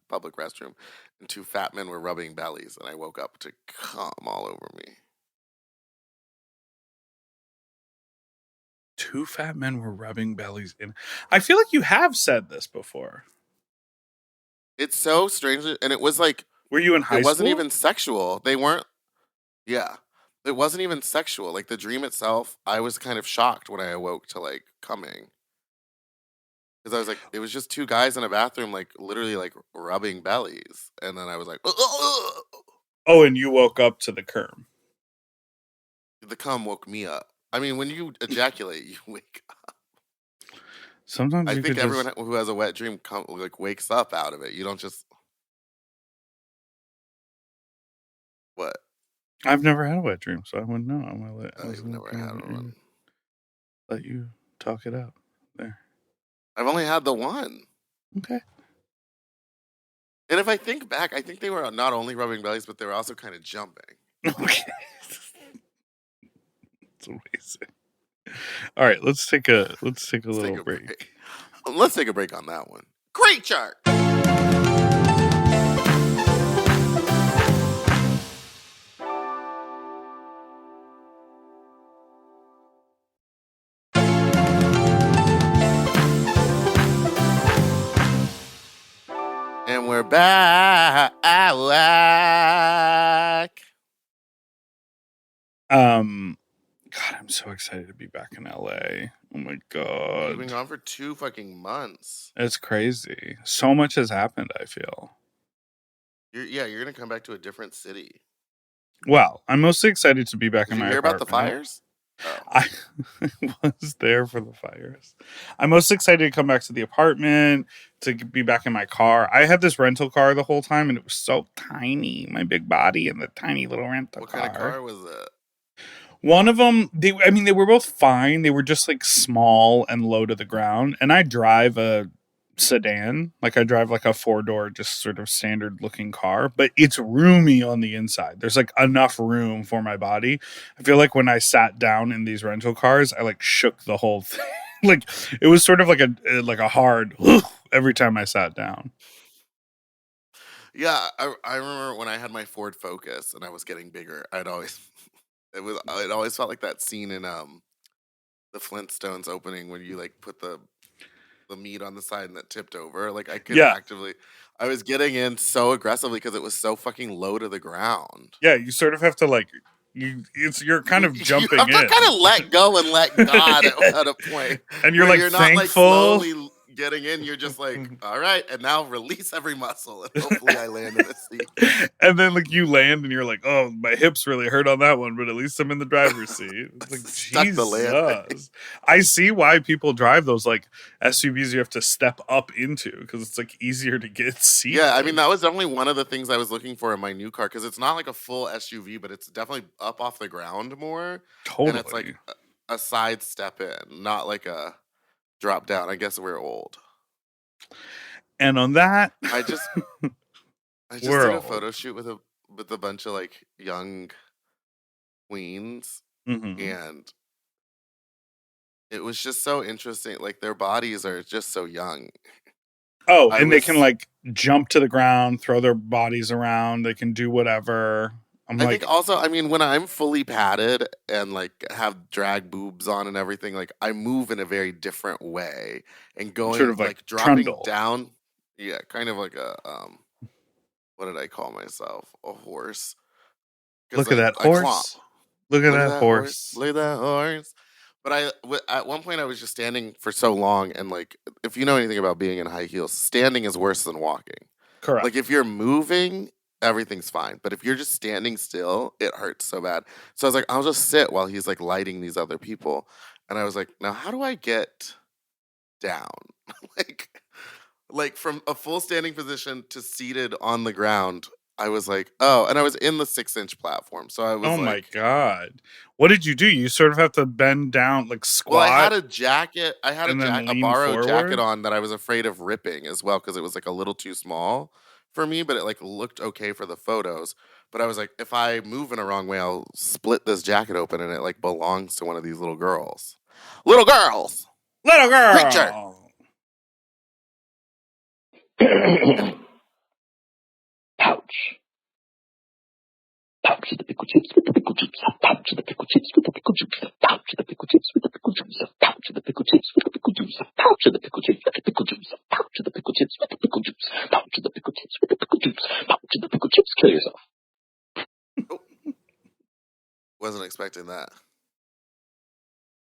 public restroom and two fat men were rubbing bellies and I woke up to cum all over me. Two fat men were rubbing bellies in. I feel like you have said this before. It's so strange, and it was like, were you in high school? It wasn't even sexual. They weren't. Yeah, it wasn't even sexual. Like the dream itself, I was kind of shocked when I awoke to like coming. Because I was like, it was just two guys in a bathroom, like literally like rubbing bellies. And then I was like, ugh. Oh, and you woke up to the cum. The cum woke me up. I mean, when you ejaculate, you wake up. Sometimes I think everyone who has a wet dream like wakes up out of it. You don't just... What? I've never had a wet dream, so I wouldn't know. I'm gonna You've never had one. Let you talk it out there. I've only had the one. Okay. And if I think back, I think they were not only rubbing bellies, but they were also kind of jumping. Okay. It's amazing. All right, let's take a little break. Let's take a break on that one. Great chart. And we're back. God, I'm so excited to be back in LA. Oh my God. You've been gone for 2 fucking months. It's crazy. So much has happened, I feel. You're going to come back to a different city. Well, I'm mostly excited to be back in my apartment. Did you hear about the fires? Oh. I was there for the fires. I'm most excited to come back to the apartment, to be back in my car. I had this rental car the whole time, and it was so tiny. My big body and the tiny little rental car. What kind of car was it? One of them, they were both fine. They were just like small and low to the ground. And I drive a sedan. Like I drive like a 4-door, just sort of standard looking car, but it's roomy on the inside. There's like enough room for my body. I feel like when I sat down in these rental cars, I like shook the whole thing. Like it was sort of like a hard every time I sat down. Yeah, I remember when I had my Ford Focus and I was getting bigger. It always felt like that scene in the Flintstones opening when you like put the meat on the side and that tipped over. Like I could I was getting in so aggressively because it was so fucking low to the ground. Yeah, you sort of have to like you're kind of jumping in. You have to kind of let go and let God at a point. And you're like thankful. Not like slowly getting in, you're just like, all right, and now release every muscle, and hopefully I land in the seat. And then like you land, and you're like, oh, my hips really hurt on that one, but at least I'm in the driver's seat. It's like Jesus. I see why people drive those like SUVs you have to step up into because it's like easier to get seated. Yeah, I mean that was definitely one of the things I was looking for in my new car because it's not like a full SUV, but it's definitely up off the ground more. Totally, and it's like a side step in, not like a drop down. I guess we're old. And on that, I just did a photo shoot with a bunch of like young queens, and it was just so interesting. Like their bodies are just so young. Oh, and they can like jump to the ground, throw their bodies around. They can do whatever. I think also, I mean, when I'm fully padded and like have drag boobs on and everything, like I move in a very different way and going sort of like dropping trundle down. Yeah, kind of like a what did I call myself? A horse. Look at that horse. Look at that horse. Look at that horse. But at one point I was just standing for so long, and like, if you know anything about being in high heels, standing is worse than walking. Correct. Like if you're moving, everything's fine. But if you're just standing still, it hurts so bad. So I was like, I'll just sit while he's like lighting these other people. And I was like, now how do I get down? like like from a full standing position to seated on the ground. I was like, oh, and I was in the 6-inch platform. So I was Oh my like, God. What did you do? You sort of have to bend down, like well, I had squat a jacket. I had and then a lean borrowed jacket forward? on that I was afraid of ripping as well because it was like a little too small for me, but it like looked okay for the photos. But I was like, if I move in a wrong way, I'll split this jacket open and it like belongs to one of these little girls. Little girls! Little Preacher! girl! Pouch. Pouch of the pickle chips with the pickle juice. Pouch of the pickle chips with the pickle juice. Pouch of the pickle chips with the pickle juice. Pouch of the pickle chips with the pickle juice. Pouch of the pickle chips with the pickle juice. Pouch of the pickle chips with the pickle juice. Pouch of the pickle chips with the pickle juice. Pouch of the pickle chips. Kill yourself. Oh, wasn't expecting that.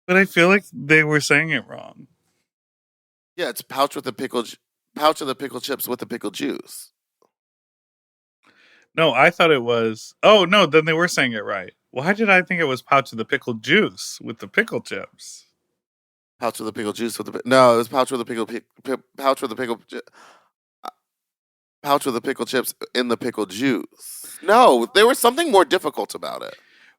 But I feel like they were saying it wrong. Yeah, it's pouch of the pickle chips with the pickle juice. No, I thought it was. Oh, no, then they were saying it right. Why did I think it was pouch of the pickle juice with the pickle chips? Pouch with the pickle juice with the no, it was pouch with the pouch with the pouch with the pickle chips in the pickle juice. No, there was something more difficult about it.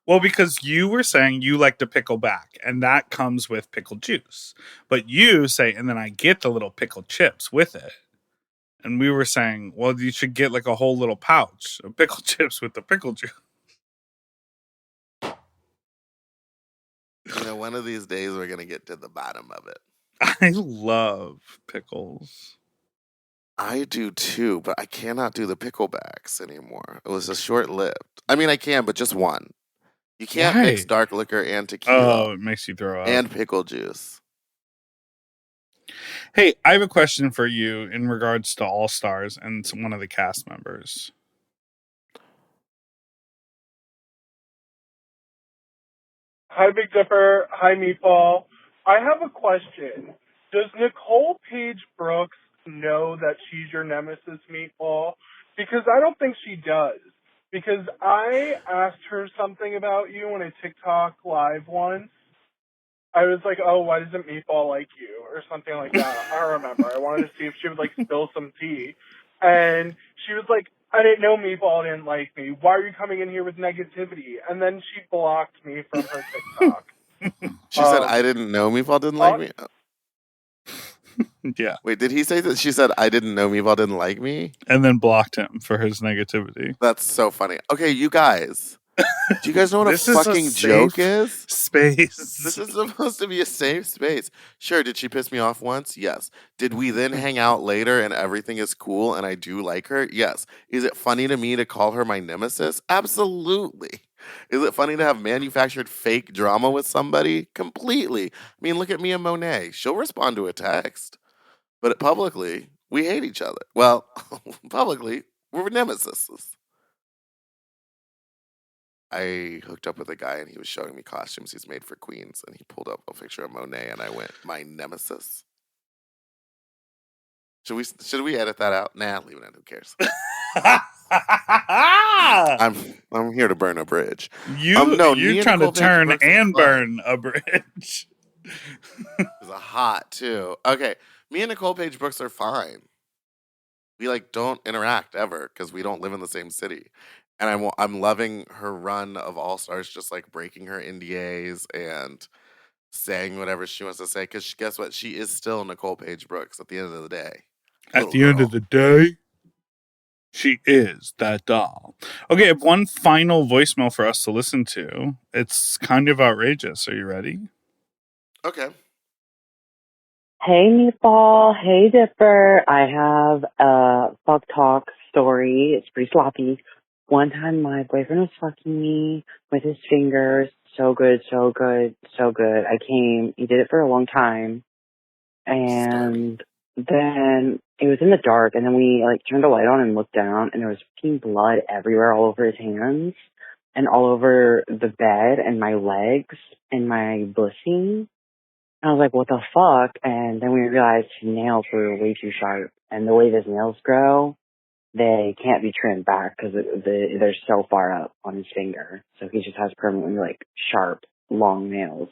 Well, because you were saying you like to pickle back, and that comes with pickle juice. But you say, and then I get the little pickle chips with it. And we were saying, well, you should get like a whole little pouch of pickle chips with the pickle juice. You know, one of these days we're going to get to the bottom of it. I love pickles. I do too, but I cannot do the picklebacks anymore. It was a short lived. I mean, I can, but just one. You can't mix dark liquor and tequila. Oh, it makes you throw up. And pickle juice. Hey, I have a question for you in regards to All Stars and one of the cast members. Hi, Big Dipper. Hi, Meatball. I have a question. Does Nicole Paige Brooks know that she's your nemesis, Meatball? Because I don't think she does. Because I asked her something about you on a TikTok live once. I was like, oh, why doesn't Meatball like you? Or something like that. I don't remember. I wanted to see if she would, like, spill some tea. And she was like, I didn't know Meatball didn't like me. Why are you coming in here with negativity? And then she blocked me from her TikTok. She said, I didn't know Meatball didn't like me? Yeah. Wait, did he say that? She said, I didn't know Meatball didn't like me? And then blocked him for his negativity. That's so funny. Okay, you guys. Do you guys know what a fucking joke is? Space. This is supposed to be a safe space. Sure, did she piss me off once? Yes. Did we then hang out later and everything is cool and I do like her? Yes. Is it funny to me to call her my nemesis? Absolutely. Is it funny to have manufactured fake drama with somebody? Completely. I mean, look at me and Monet. She'll respond to a text. But publicly, we hate each other. Well, publicly, we're nemesis. I hooked up with a guy and he was showing me costumes he's made for queens, and he pulled up a picture of Monet and I went, my nemesis. Should we edit that out? Nah, leave it in. Who cares? I'm here to burn a bridge. You're trying to turn and burn a bridge. It's hot too. Okay, me and Nicole Paige Brooks are fine. We like don't interact ever because we don't live in the same city. And I'm loving her run of All Stars, just like breaking her NDAs and saying whatever she wants to say. Because guess what? She is still Nicole Paige Brooks at the end of the day. At the end of the day, she is that doll. Okay, I have one final voicemail for us to listen to. It's kind of outrageous. Are you ready? Okay. Hey, Meatball. Hey, Dipper. I have a fuck talk story. It's pretty sloppy. One time my boyfriend was fucking me with his fingers. So good, so good, so good. I came. He did it for a long time. And then it was in the dark. And then we like turned a light on and looked down. And there was fucking blood everywhere all over his hands. and all over the bed and my legs and my bussy. I was like, what the fuck? And then we realized his nails were way too sharp. And the way his nails grow, they can't be trimmed back because they're so far up on his finger. So he just has permanently, like, sharp, long nails.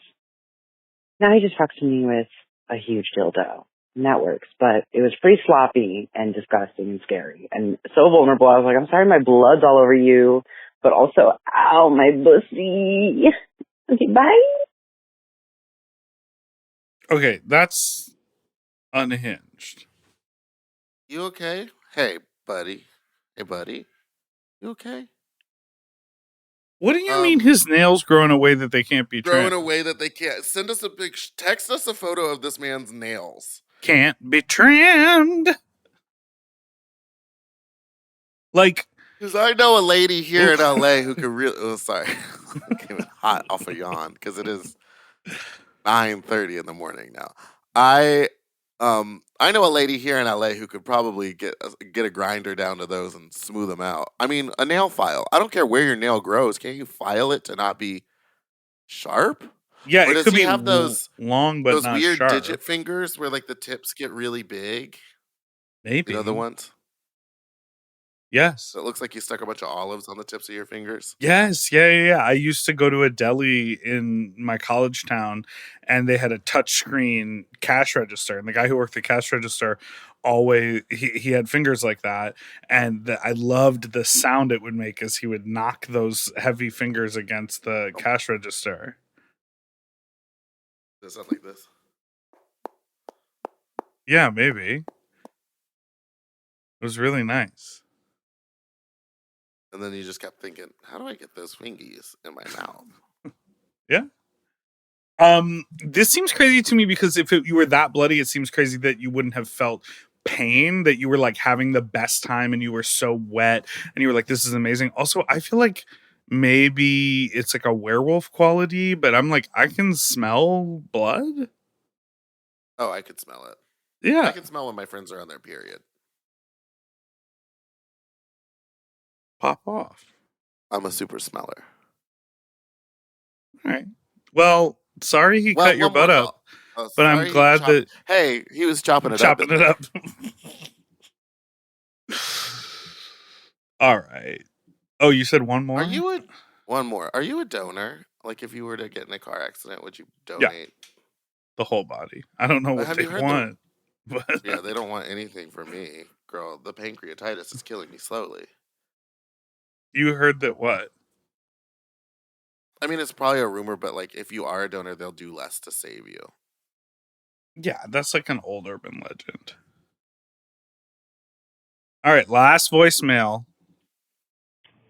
Now he just fucks me with a huge dildo. And that works. But it was pretty sloppy and disgusting and scary. And so vulnerable. I was like, I'm sorry my blood's all over you. But also, ow, my pussy. Okay, bye. Okay, that's unhinged. You okay? Hey, buddy. Hey, buddy. You okay? What do you mean his nails grow in a way that they can't be grow trimmed? in a way that they can't. Send us a big. Text us a photo of this man's nails. Can't be trimmed. Like, because I know a lady here in LA who could really. Oh, sorry, came in hot off a yawn because it is 9:30 in the morning now. I know a lady here in LA who could probably get a grinder down to those and smooth them out. I mean, a nail file. I don't care where your nail grows. Can't you file it to not be sharp? Yeah, or it does could he be have those long but those not weird sharp. digit fingers where like the tips get really big? Maybe. You know the ones? Yes. It looks like you stuck a bunch of olives on the tips of your fingers. Yes, yeah. I used to go to a deli in my college town, and they had a touchscreen cash register, and the guy who worked the cash register always he had fingers like that, and I loved the sound it would make as he would knock those heavy fingers against the cash register. Does it sound like this? Yeah, maybe. It was really nice. And then you just kept thinking, how do I get those fingies in my mouth? Yeah. This seems crazy to me because if you were that bloody, it seems crazy that you wouldn't have felt pain, that you were like having the best time and you were so wet and you were like, this is amazing. Also, I feel like maybe it's like a werewolf quality, but I'm like, I can smell blood. Oh, I could smell it. Yeah. I can smell when my friends are on their period. Pop off. I'm a super smeller. All right. Well, sorry he cut your butt up, but I'm glad that... Hey, he was chopping it up. All right. Oh, you said one more? One more. Are you a donor? Like, if you were to get in a car accident, would you donate? Yeah. The whole body. I don't know what they want. But yeah, they don't want anything from me. Girl, the pancreatitis is killing me slowly. You heard that what? I mean, it's probably a rumor, but like, if you are a donor, they'll do less to save you. Yeah, that's like an old urban legend. All right, last voicemail.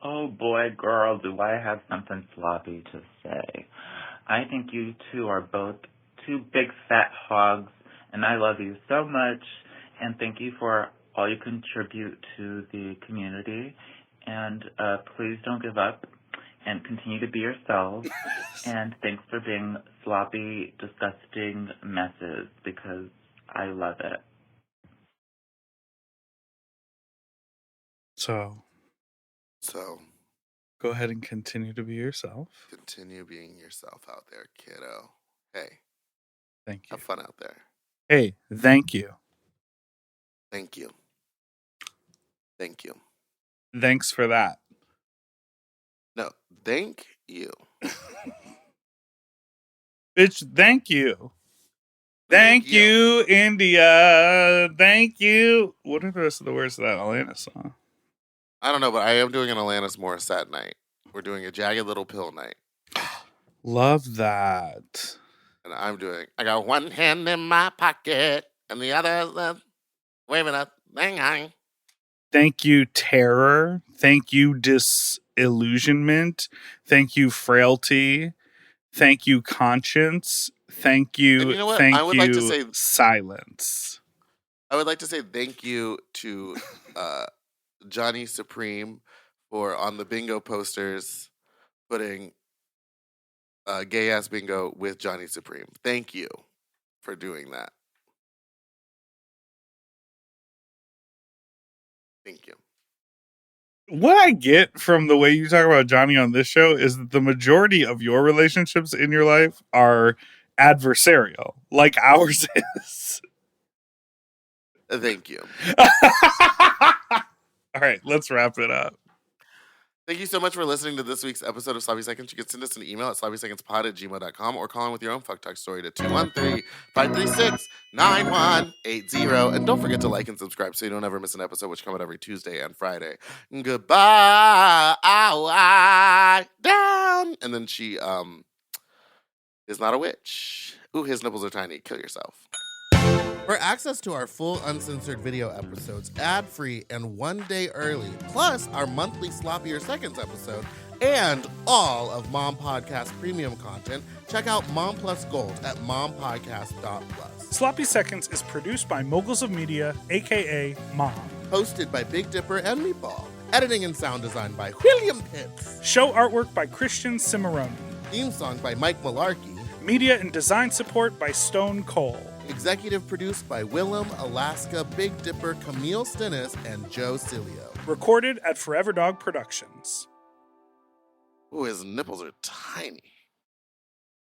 Oh boy, girl, do I have something sloppy to say. I think you two are both two big fat hogs, and I love you so much, and thank you for all you contribute to the community, and please don't give up, and continue to be yourselves, and thanks for being sloppy, disgusting messes, because I love it. So, go ahead and continue to be yourself. Continue being yourself out there, kiddo. Hey. Thank you. Have fun out there. Hey, thank you. Thank you. Thank you. Thanks for that. No, thank you. Bitch, thank you. Thank you, India. Thank you. What are the rest of the words of that Alanis song? I don't know, but I am doing an Alanis Morissette night. We're doing a Jagged Little Pill night. Love that. And I got one hand in my pocket and the other waving a thing. Thank you, terror. Thank you, disillusionment. Thank you, frailty. Thank you, conscience. Thank you, and you know what? thank I would you, like to say silence. I would like to say thank you to Johnny Supreme for on the bingo posters putting gay ass bingo with Johnny Supreme. Thank you for doing that. Thank you. What I get from the way you talk about Johnny on this show is that the majority of your relationships in your life are adversarial, like ours is. Thank you. All right, let's wrap it up. Thank you so much for listening to this week's episode of Sloppy Seconds. You can send us an email at sloppysecondspod@gmail.com or call in with your own fuck talk story to 213-536-9180. And don't forget to like and subscribe so you don't ever miss an episode, which come out every Tuesday and Friday. Goodbye. Down. And then she is not a witch. Ooh, his nipples are tiny. Kill yourself. For access to our full uncensored video episodes, ad-free and 1 day early, plus our monthly Sloppier Seconds episode, and all of Mom Podcast premium content, check out Mom Plus Gold at mompodcast.plus. Sloppy Seconds is produced by Moguls of Media, a.k.a. Mom. Hosted by Big Dipper and Meatball. Editing and sound design by William Pitts. Show artwork by Christian Cimarroni. Theme song by Mike Malarkey. Media and design support by Stone Cole. Executive produced by Willem, Alaska, Big Dipper, Camille Stennis, and Joe Cilio. Recorded at Forever Dog Productions. Ooh, his nipples are tiny.